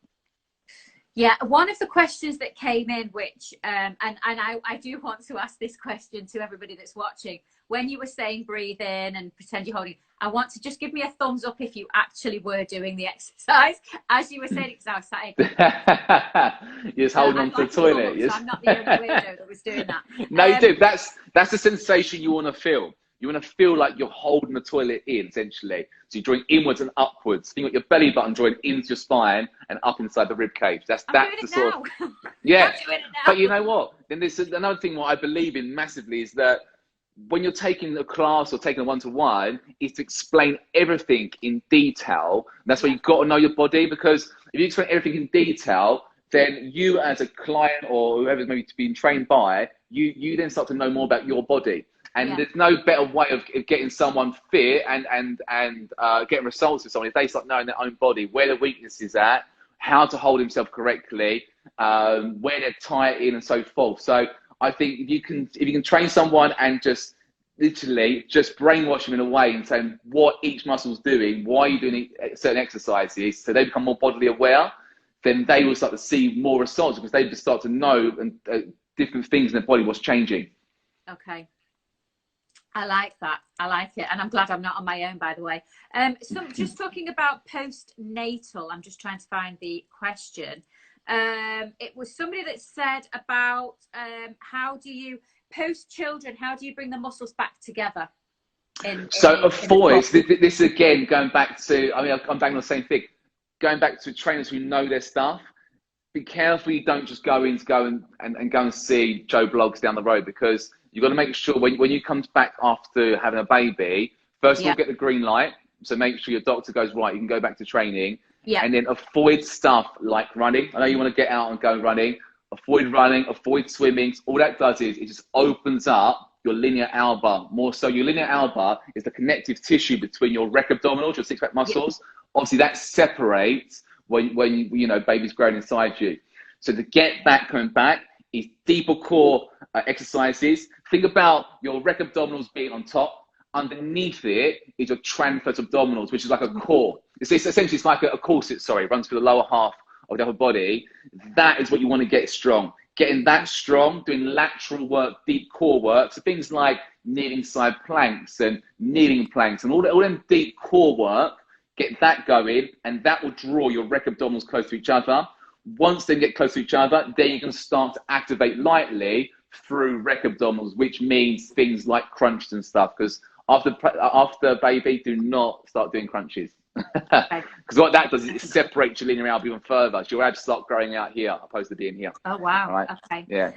Yeah, one of the questions that came in, which, and I do want to ask this question to everybody that's watching. When you were saying breathe in and pretend you're holding, I want to just give me a thumbs up if you actually were doing the exercise as you were saying it, because I was sat You're just holding on to the toilet. So I'm not the only weirdo that was doing that. No, you do. That's the sensation you want to feel. You want to feel like you're holding the toilet in, essentially. So you're drawing inwards and upwards. So you've got your belly button drawing into your spine and up inside the rib cage. That's the sort of, yeah. But you know what? Then there's another thing what I believe in massively is that when you're taking a class or taking a one-to-one, is to explain everything in detail. That's why you've got to know your body, because if you explain everything in detail, then you as a client or whoever's maybe being trained by, you then start to know more about your body. And there's no better way of getting someone fit and getting results with someone if they start knowing their own body, where the weakness is at, how to hold himself correctly, where they're tight in and so forth. So I think if you can train someone and just literally just brainwash them in a way and saying what each muscle's doing, why you're doing certain exercises, so they become more bodily aware, then they will start to see more results because they just start to know different things in their body, what's changing. Okay. I like that. I like it. And I'm glad I'm not on my own, by the way. So just talking about postnatal, I'm just trying to find the question. It was somebody that said about how do you, post-children, how do you bring the muscles back together? This again, going back to, I mean, I'm back on the same thing. Going back to trainers who know their stuff, be careful you don't just go and see Joe Bloggs down the road, because you've got to make sure when you come back after having a baby, first of all, get the green light. So make sure your doctor goes, right, you can go back to training. Yeah. And then avoid stuff like running. I know you want to get out and go running. Avoid running, avoid swimming. All that does is it just opens up your linea alba more. So your linea alba is the connective tissue between your rec abdominals, your six-pack muscles. Obviously, that separates when you know baby's growing inside you. So to get that coming back is deeper core exercises. Think about your rec abdominals being on top. Underneath it is your transverse abdominals, which is like a core. It's essentially it's like a corset. Sorry, runs through the lower half of the upper body. That is what you want to get strong. Getting that strong, doing lateral work, deep core work. So things like kneeling side planks and kneeling planks and all them deep core work. Get that going, and that will draw your rec abdominals close to each other. Once they get close to each other, then you can start to activate lightly through rec abdominals, which means things like crunches and stuff. Because after baby, do not start doing crunches. Because what that does is it separates your linea alba even further. So your abs start growing out here, opposed to being here. Oh wow! Right? Okay. Yeah.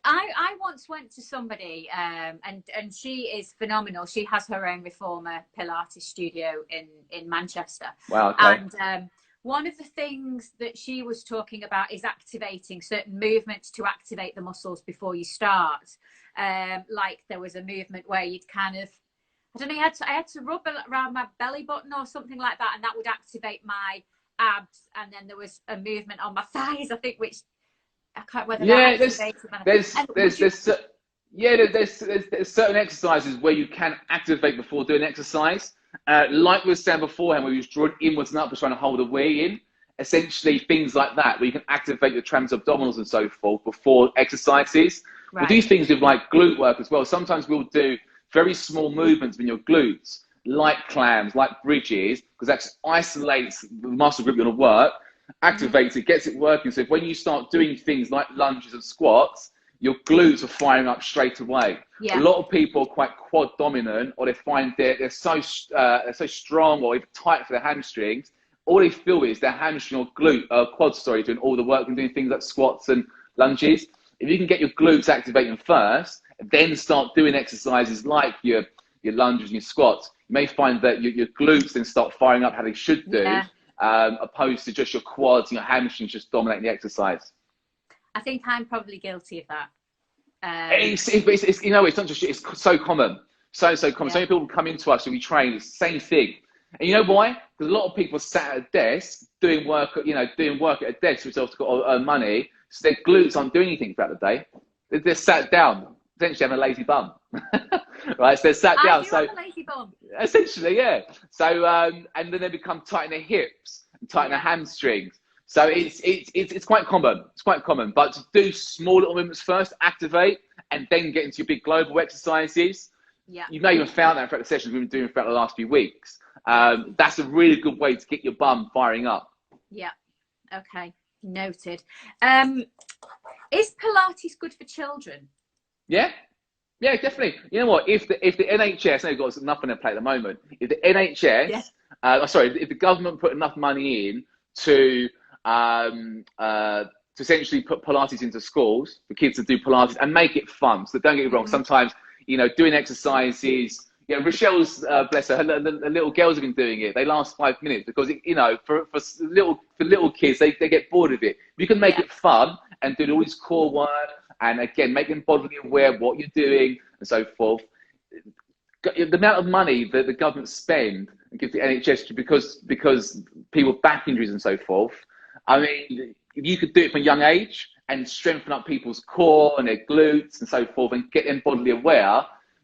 I once went to somebody, and she is phenomenal. She has her own reformer Pilates studio in Manchester. Wow. Okay. And one of the things that she was talking about is activating certain movements to activate the muscles before you start. Like there was a movement where you'd kind of, I don't know, I had to rub around my belly button or something like that, and that would activate my abs. And then there was a movement on my thighs, I think, which I can't whether there's certain exercises where you can activate before doing exercise. Like we were saying beforehand, where you was drawing inwards and upwards trying to hold a wee in. Essentially things like that, where you can activate your trans abdominals and so forth before exercises. Right. We'll do things with like glute work as well. Sometimes we'll do very small movements in your glutes, like clams, like bridges, because that just isolates the muscle group you're going to work. activates it, gets it working. So if when you start doing things like lunges and squats, your glutes are firing up straight away. A lot of people are quite quad dominant, or they find they're so strong or even tight for their hamstrings. All they feel is their hamstring or quad, doing all the work and doing things like squats and lunges. If you can get your glutes activating first, and then start doing exercises like your lunges and your squats, you may find that your glutes then start firing up how they should do, opposed to just your quads and your hamstrings just dominating the exercise. I think I'm probably guilty of that. It's not just, it's so common. So common. So many people come into us and we train, it's the same thing. And you know why? Because a lot of people sat at a desk doing work at a desk, which also got to earn money. So their glutes aren't doing anything throughout the day. They're sat down, essentially having a lazy bum. Right? So they're sat down. I do have a lazy bum. Essentially, yeah. So and then they become tight in their hips and tight in their hamstrings. So it's quite common. It's quite common. But to do small little movements first, activate, and then get into your big global exercises. Yeah. You may even found that throughout the sessions we've been doing throughout the last few weeks. That's a really good way to get your bum firing up. Yeah. Okay. Noted. Is Pilates good for children? Yeah. Yeah, definitely. You know what? If the NHS, they've got enough on their plate at the moment. If the NHS, if the government put enough money in to essentially put Pilates into schools for kids to do Pilates and make it fun. So don't get me wrong. Sometimes, doing exercises, Rochelle's, bless her, the little girls have been doing it. They last 5 minutes because, for little kids, they get bored of it. You can make it fun and do all this core work and, again, make them bodily aware of what you're doing and so forth. The amount of money that the government spend and gives the NHS because people back injuries and so forth, I mean, if you could do it from a young age and strengthen up people's core and their glutes and so forth and get them bodily aware,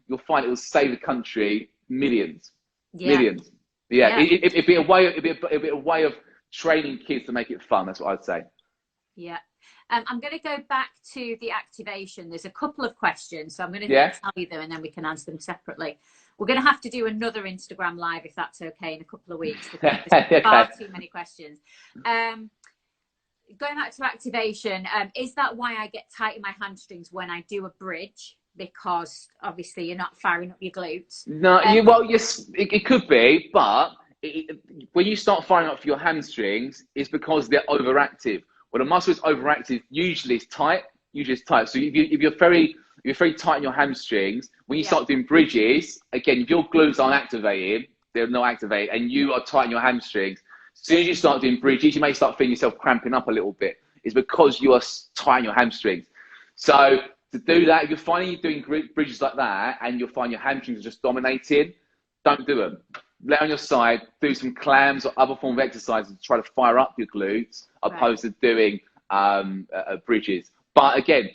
you'll find it will save the country millions. Millions. It'd be a way of training kids to make it fun. That's what I'd say. Yeah. I'm going to go back to the activation. There's a couple of questions, so I'm going to tell you them and then we can answer them separately. We're going to have to do another Instagram live if that's okay in a couple of weeks because there's far too many questions. Going back to activation, is that why I get tight in my hamstrings when I do a bridge? Because obviously you're not firing up your glutes. No, yes, it could be, but when you start firing up for your hamstrings, it's because they're overactive. When a muscle is overactive, usually it's tight. So if you're very tight in your hamstrings, when you start doing bridges, again, if your glutes aren't activated, they're not activated, and you are tight in your hamstrings, as soon as you start doing bridges, you may start feeling yourself cramping up a little bit. It's because you are tight in your hamstrings. So to do that, if you're finding you're doing bridges like that and you'll find your hamstrings are just dominating, don't do them. Lay on your side, do some clams or other form of exercises to try to fire up your glutes, opposed to doing bridges. But again,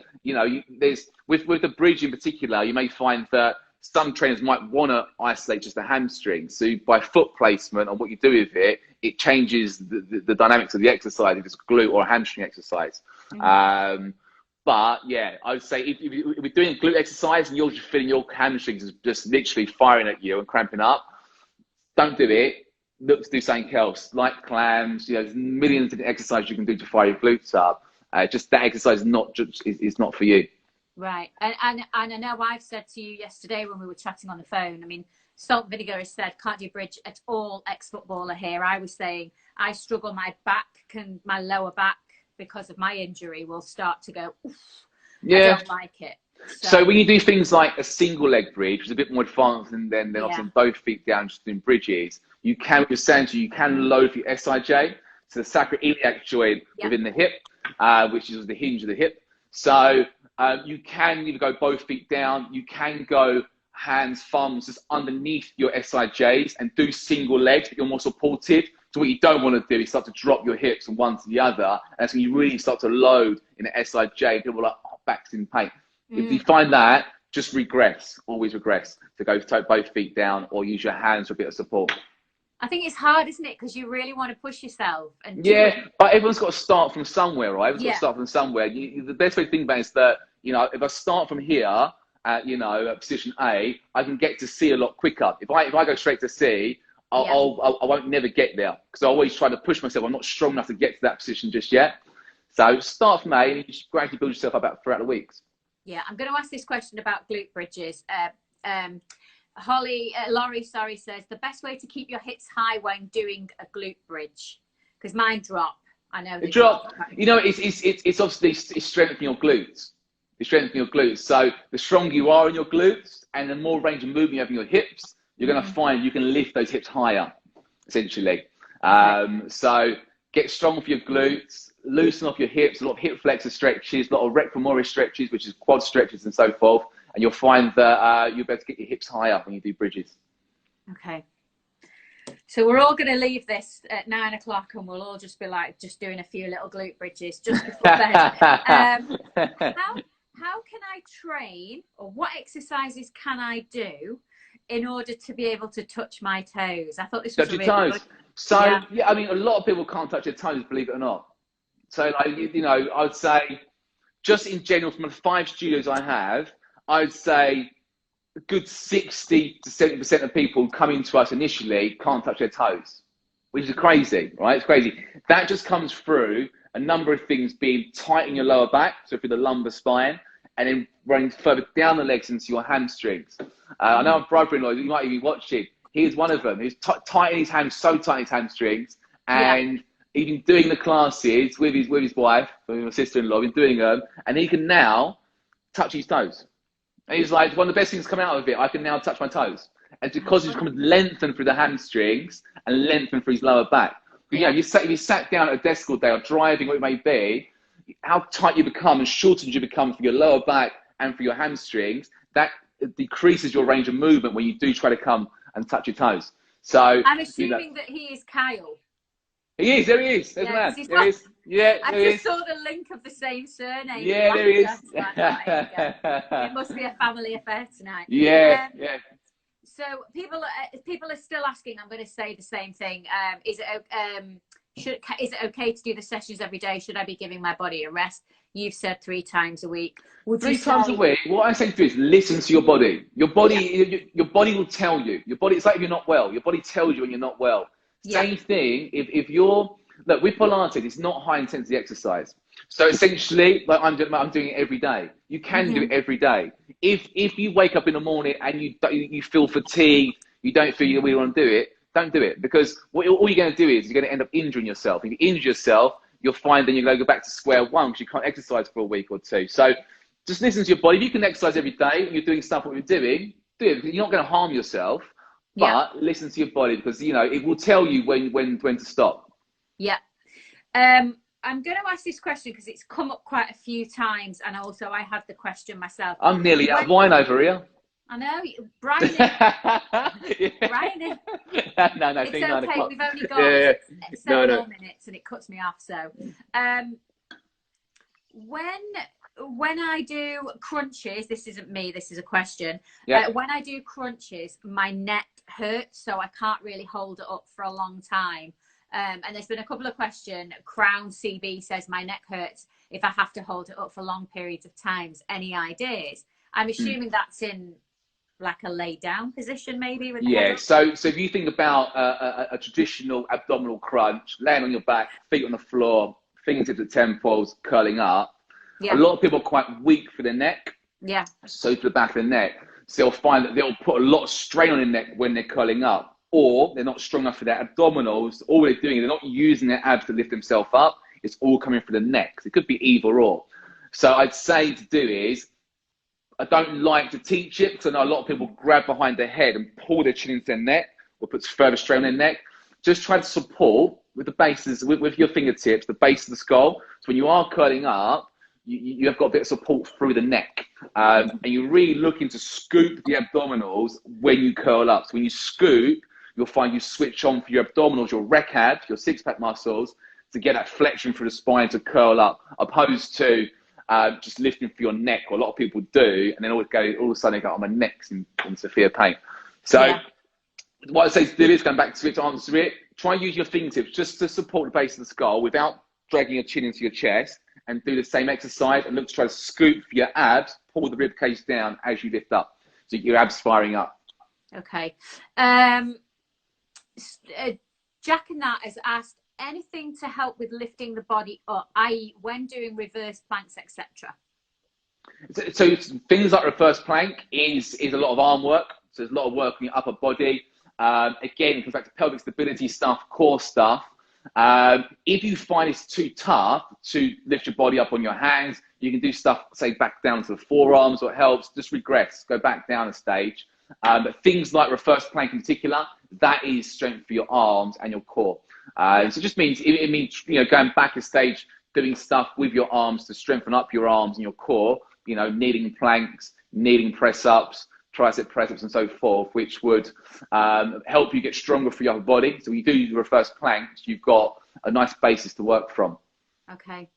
there's with the bridge in particular, you may find that some trainers might want to isolate just the hamstring. So by foot placement and what you do with it, it changes the dynamics of the exercise if it's a glute or a hamstring exercise. But yeah, I would say if you're doing a glute exercise and you're just feeling your hamstrings is just literally firing at you and cramping up, don't do it. Look to do something else, like clams. There's millions of exercises you can do to fire your glutes up. Just that exercise is not for you. Right, and I know I've said to you yesterday when we were chatting on the phone. I mean, Salt Vinegar has said can't do bridge at all. Ex-footballer here. I was saying I struggle. My lower back, because of my injury, will start to go, oof, I don't like it. So when you do things like a single leg bridge, which is a bit more advanced than often both feet down, just doing bridges, you can load for your SIJ, so the sacroiliac joint within the hip, which is the hinge of the hip. So you can either go both feet down, you can go hands, thumbs just underneath your SIJs and do single legs, but you're more supported. So what you don't want to do is start to drop your hips from one to the other. And that's when you really start to load in the SIJ. People are like, oh, back's in pain. If you find that, just regress, always regress to go both feet down or use your hands for a bit of support. I think it's hard, isn't it? Because you really want to push yourself. And but everyone's got to start from somewhere, right? Everyone's got to start from somewhere. The best way to think about it is that, if I start from here, at position A, I can get to C a lot quicker. If I go straight to C, I won't never get there, because I always try to push myself. I'm not strong enough to get to that position just yet. So start from A, and you just gradually build yourself up throughout the weeks. Yeah, I'm going to ask this question about glute bridges. Laurie, says the best way to keep your hips high when doing a glute bridge, because mine drop. I know they drop. You know, it's obviously it's strengthening your glutes. It's strengthening your glutes. So the stronger you are in your glutes, and the more range of movement you have in your hips, you're going to find you can lift those hips higher, essentially. So get strong for your glutes, loosen off your hips, a lot of hip flexor stretches, a lot of rectal femoris stretches, which is quad stretches and so forth. And you'll find that you'll be able to get your hips higher when you do bridges. Okay. So we're all going to leave this at 9 o'clock, and we'll all just be like, just doing a few little glute bridges just before bed. How can I train, or what exercises can I do in order to be able to touch my toes? I thought this was touch your toes. Good... So yeah, I mean, a lot of people can't touch their toes, believe it or not. So like, you know, I would say, just in general, from the 5 studios I have, I'd say a good 60 to 70% of people coming to us initially can't touch their toes, which is crazy, right? It's crazy. That just comes through a number of things being tight in your lower back, so through the lumbar spine, and then running further down the legs into your hamstrings. I know my brother-in-law, you might even watch it. He's one of them. He's tight in his hands, so tight in his hamstrings, and he's been doing the classes with his wife, with my sister-in-law, been doing them, and he can now touch his toes. And he's like, one of the best things come out of it, I can now touch my toes. And it's because he's come lengthened through the hamstrings and lengthened through his lower back. You know, if you sat down at a desk all day or driving, what it may be, how tight you become and shortened you become for your lower back and for your hamstrings, that decreases your range of movement when you do try to come and touch your toes. So I'm assuming that he is Kyle. He is, there he is. There's man. There he is. Yeah, I just saw the link of the same surname. Yeah, there he is. It must be a family affair tonight. Yeah, yeah. So people are still asking. I'm going to say the same thing. Is it okay to do the sessions every day? Should I be giving my body a rest? You've said 3 times a week. Three times a week. What I say to you is listen to your body. Your body, your body will tell you. Your body. It's like if you're not well. Your body tells you when you're not well. Same thing. If you're with Pilates, it's not high intensity exercise. So essentially, like I'm doing it every day. You can do it every day. If you wake up in the morning and you feel fatigued, you don't feel you really want to do it, don't do it, because all you're going to do is you're going to end up injuring yourself. If you injure yourself, you'll find then you're going to go back to square one because you can't exercise for a week or 2. So just listen to your body. If you can exercise every day and you're doing stuff what you're doing, do it. You're not going to harm yourself, but listen to your body, because you know it will tell you when to stop. Yeah. I'm going to ask this question because it's come up quite a few times, and also I had the question myself. I'm nearly out of wine over here. I know, Brian. Brian. No, it's okay. 9 o'clock. We've only got 7 more minutes, and it cuts me off. So, when I do crunches, this isn't me. This is a question. When I do crunches, my neck hurts, so I can't really hold it up for a long time. And there's been a couple of questions. Crown CB says my neck hurts if I have to hold it up for long periods of times. Any ideas? I'm assuming that's in like a lay down position, maybe. With the head so if you think about a traditional abdominal crunch, laying on your back, feet on the floor, fingertips at temples, curling up. A lot of people are quite weak for their neck. So for the back of the neck, so they'll find that they'll put a lot of strain on their neck when they're curling up. Or they're not strong enough for their abdominals. All they're doing is they're not using their abs to lift themselves up. It's all coming through the neck. So it could be either or. So I'd say to do is, I don't like to teach it because I know a lot of people grab behind their head and pull their chin into their neck or puts further strain on their neck. Just try to support with the bases, with your fingertips, the base of the skull. So when you are curling up, you have got a bit of support through the neck. And you're really looking to scoop the abdominals when you curl up. So when you scoop, you'll find you switch on for your abdominals, your rec abs, your six-pack muscles, to get that flexion through the spine to curl up, opposed to just lifting for your neck, what a lot of people do, and then all of a sudden they go, oh, my neck's in severe pain. So what I say to do is, going back to it, to answer it, try and use your fingertips just to support the base of the skull without dragging your chin into your chest, and do the same exercise and look to try to scoop for your abs, pull the rib cage down as you lift up, so your abs firing up. Okay. Jack and Nat has asked, anything to help with lifting the body up, i.e. when doing reverse planks, etc.? So things like reverse plank is a lot of arm work. So there's a lot of work on your upper body. Again, it comes back to pelvic stability stuff, core stuff. If you find it's too tough to lift your body up on your hands, you can do stuff, say, back down to the forearms, or it helps, just regress, go back down a stage. But things like reverse plank in particular, that is strength for your arms and your core. So it just means, it means, you know, going back a stage, doing stuff with your arms to strengthen up your arms and your core, you know, kneeling planks, kneeling press-ups, tricep press-ups and so forth, which would help you get stronger for your upper body. So when you do the reverse planks, you've got a nice basis to work from. Okay.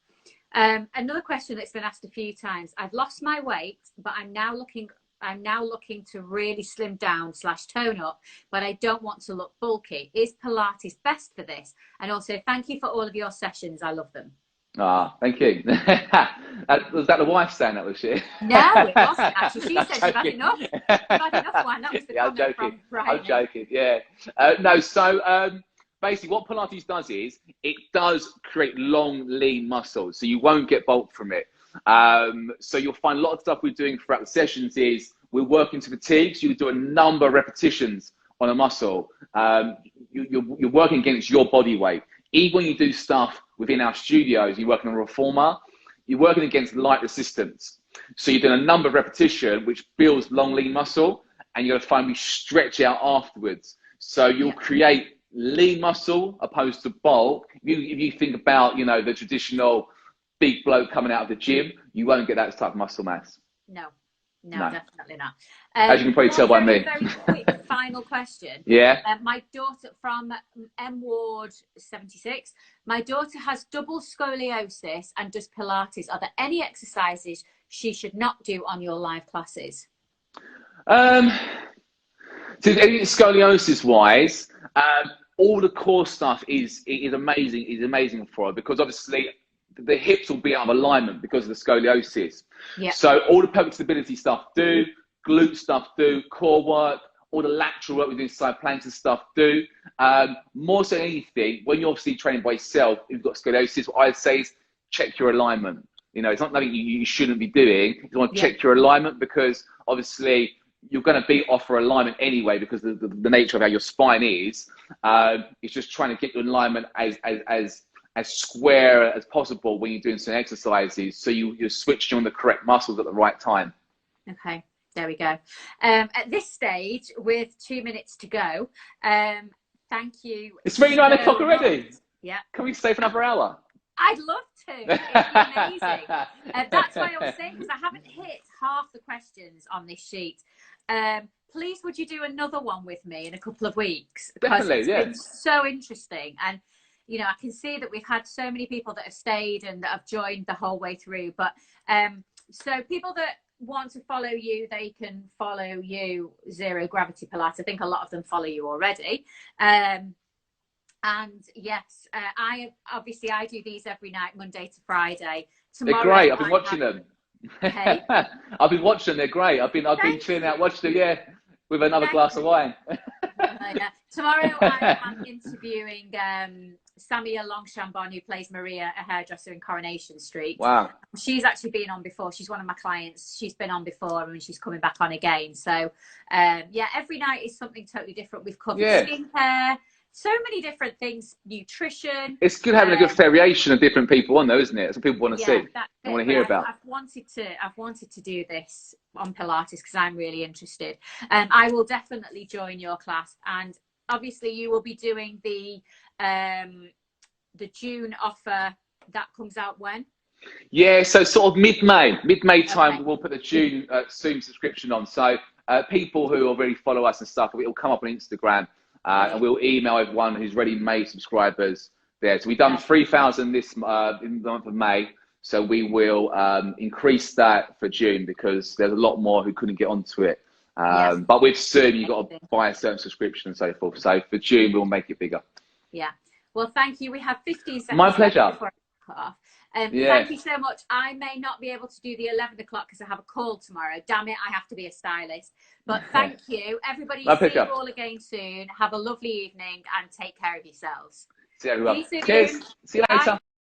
Another question that's been asked a few times. I've lost my weight, but I'm now looking to really slim down / tone up, but I don't want to look bulky. Is Pilates best for this? And also, thank you for all of your sessions. I love them. Ah, thank you. Was that the wife saying that, was she? No, it wasn't actually. She said you've had enough. You've had enough wine. That was the comment from Brian. I'm joking, yeah. No, so basically what Pilates does is it does create long, lean muscles, so you won't get bulk from it. So you'll find a lot of stuff we're doing throughout the sessions is we're working to fatigue, so you do a number of repetitions on a muscle. You're working against your body weight. Even when you do stuff within our studios, you're working on a reformer, you're working against light resistance. So you're doing a number of repetitions, which builds long, lean muscle, and you're going to find we stretch out afterwards. So you'll create lean muscle opposed to bulk. If you think about, you know, the traditional big bloke coming out of the gym, you won't get that type of muscle mass. No, definitely not. As you can probably tell by me. Very quick final question. Yeah. My daughter, from M Ward 76, my daughter has double scoliosis and does Pilates. Are there any exercises she should not do on your live classes? So scoliosis wise, all the core stuff is amazing for her, because obviously the hips will be out of alignment because of the scoliosis. Yeah. So all the pelvic stability stuff do, glute stuff do, core work, all the lateral work we do, side planks and stuff do. More so than anything, when you're obviously training by yourself, if you've got scoliosis, what I'd say is check your alignment. You know, it's not something you shouldn't be doing. You want to check your alignment, because obviously you're going to be off for alignment anyway, because of the nature of how your spine is. It's just trying to get your alignment as square as possible when you're doing some exercises, so you're switching on the correct muscles at the right time. Okay, there we go. At this stage, with 2 minutes to go, thank you. It's really 9 o'clock already. Yeah. Can we stay for another hour? I'd love to. It'd be amazing. That's why I was saying, because I haven't hit half the questions on this sheet. Please, would you do another one with me in a couple of weeks? Definitely, it's been so interesting. And you know, I can see that we've had so many people that have stayed and that have joined the whole way through. But so people that want to follow you, they can follow you, Zero Gravity Pilates. I think a lot of them follow you already. And yes, I do these every night, Monday to Friday. Tomorrow, they're great. I've been watching them. Hey? I've been watching them. They're great. I've been chilling out, watching them. Yeah, with another glass of wine. Tomorrow I am interviewing Samia Longchambon, who plays Maria, a hairdresser in Coronation Street. Wow. She's actually been on before. She's one of my clients. She's been on before and she's coming back on again. So yeah, every night is something totally different. We've covered skincare, so many different things, nutrition. It's good having a good variation of different people on, though, isn't it? That's what people want to see. They want to hear about. I've wanted to do this on Pilates because I'm really interested. I will definitely join your class, and obviously you will be doing the June offer that comes out when? Yeah, so sort of mid-May time, we'll put the June Zoom subscription on. So people who already follow us and stuff, it'll come up on Instagram. And we'll email everyone who's already made subscribers there. So we've done 3,000 this in the month of May. So we will increase that for June, because there's a lot more who couldn't get onto it. But with Zoom, you've got to buy a certain subscription and so forth. So for June, we'll make it bigger. Yeah. Well, thank you. We have 15 seconds. My pleasure. Thank you so much. I may not be able to do the 11 o'clock because I have a call tomorrow. Damn it, I have to be a stylist. But thank you. Everybody, see you all again soon. Have a lovely evening and take care of yourselves. See you everyone. See you soon. Cheers. See you later.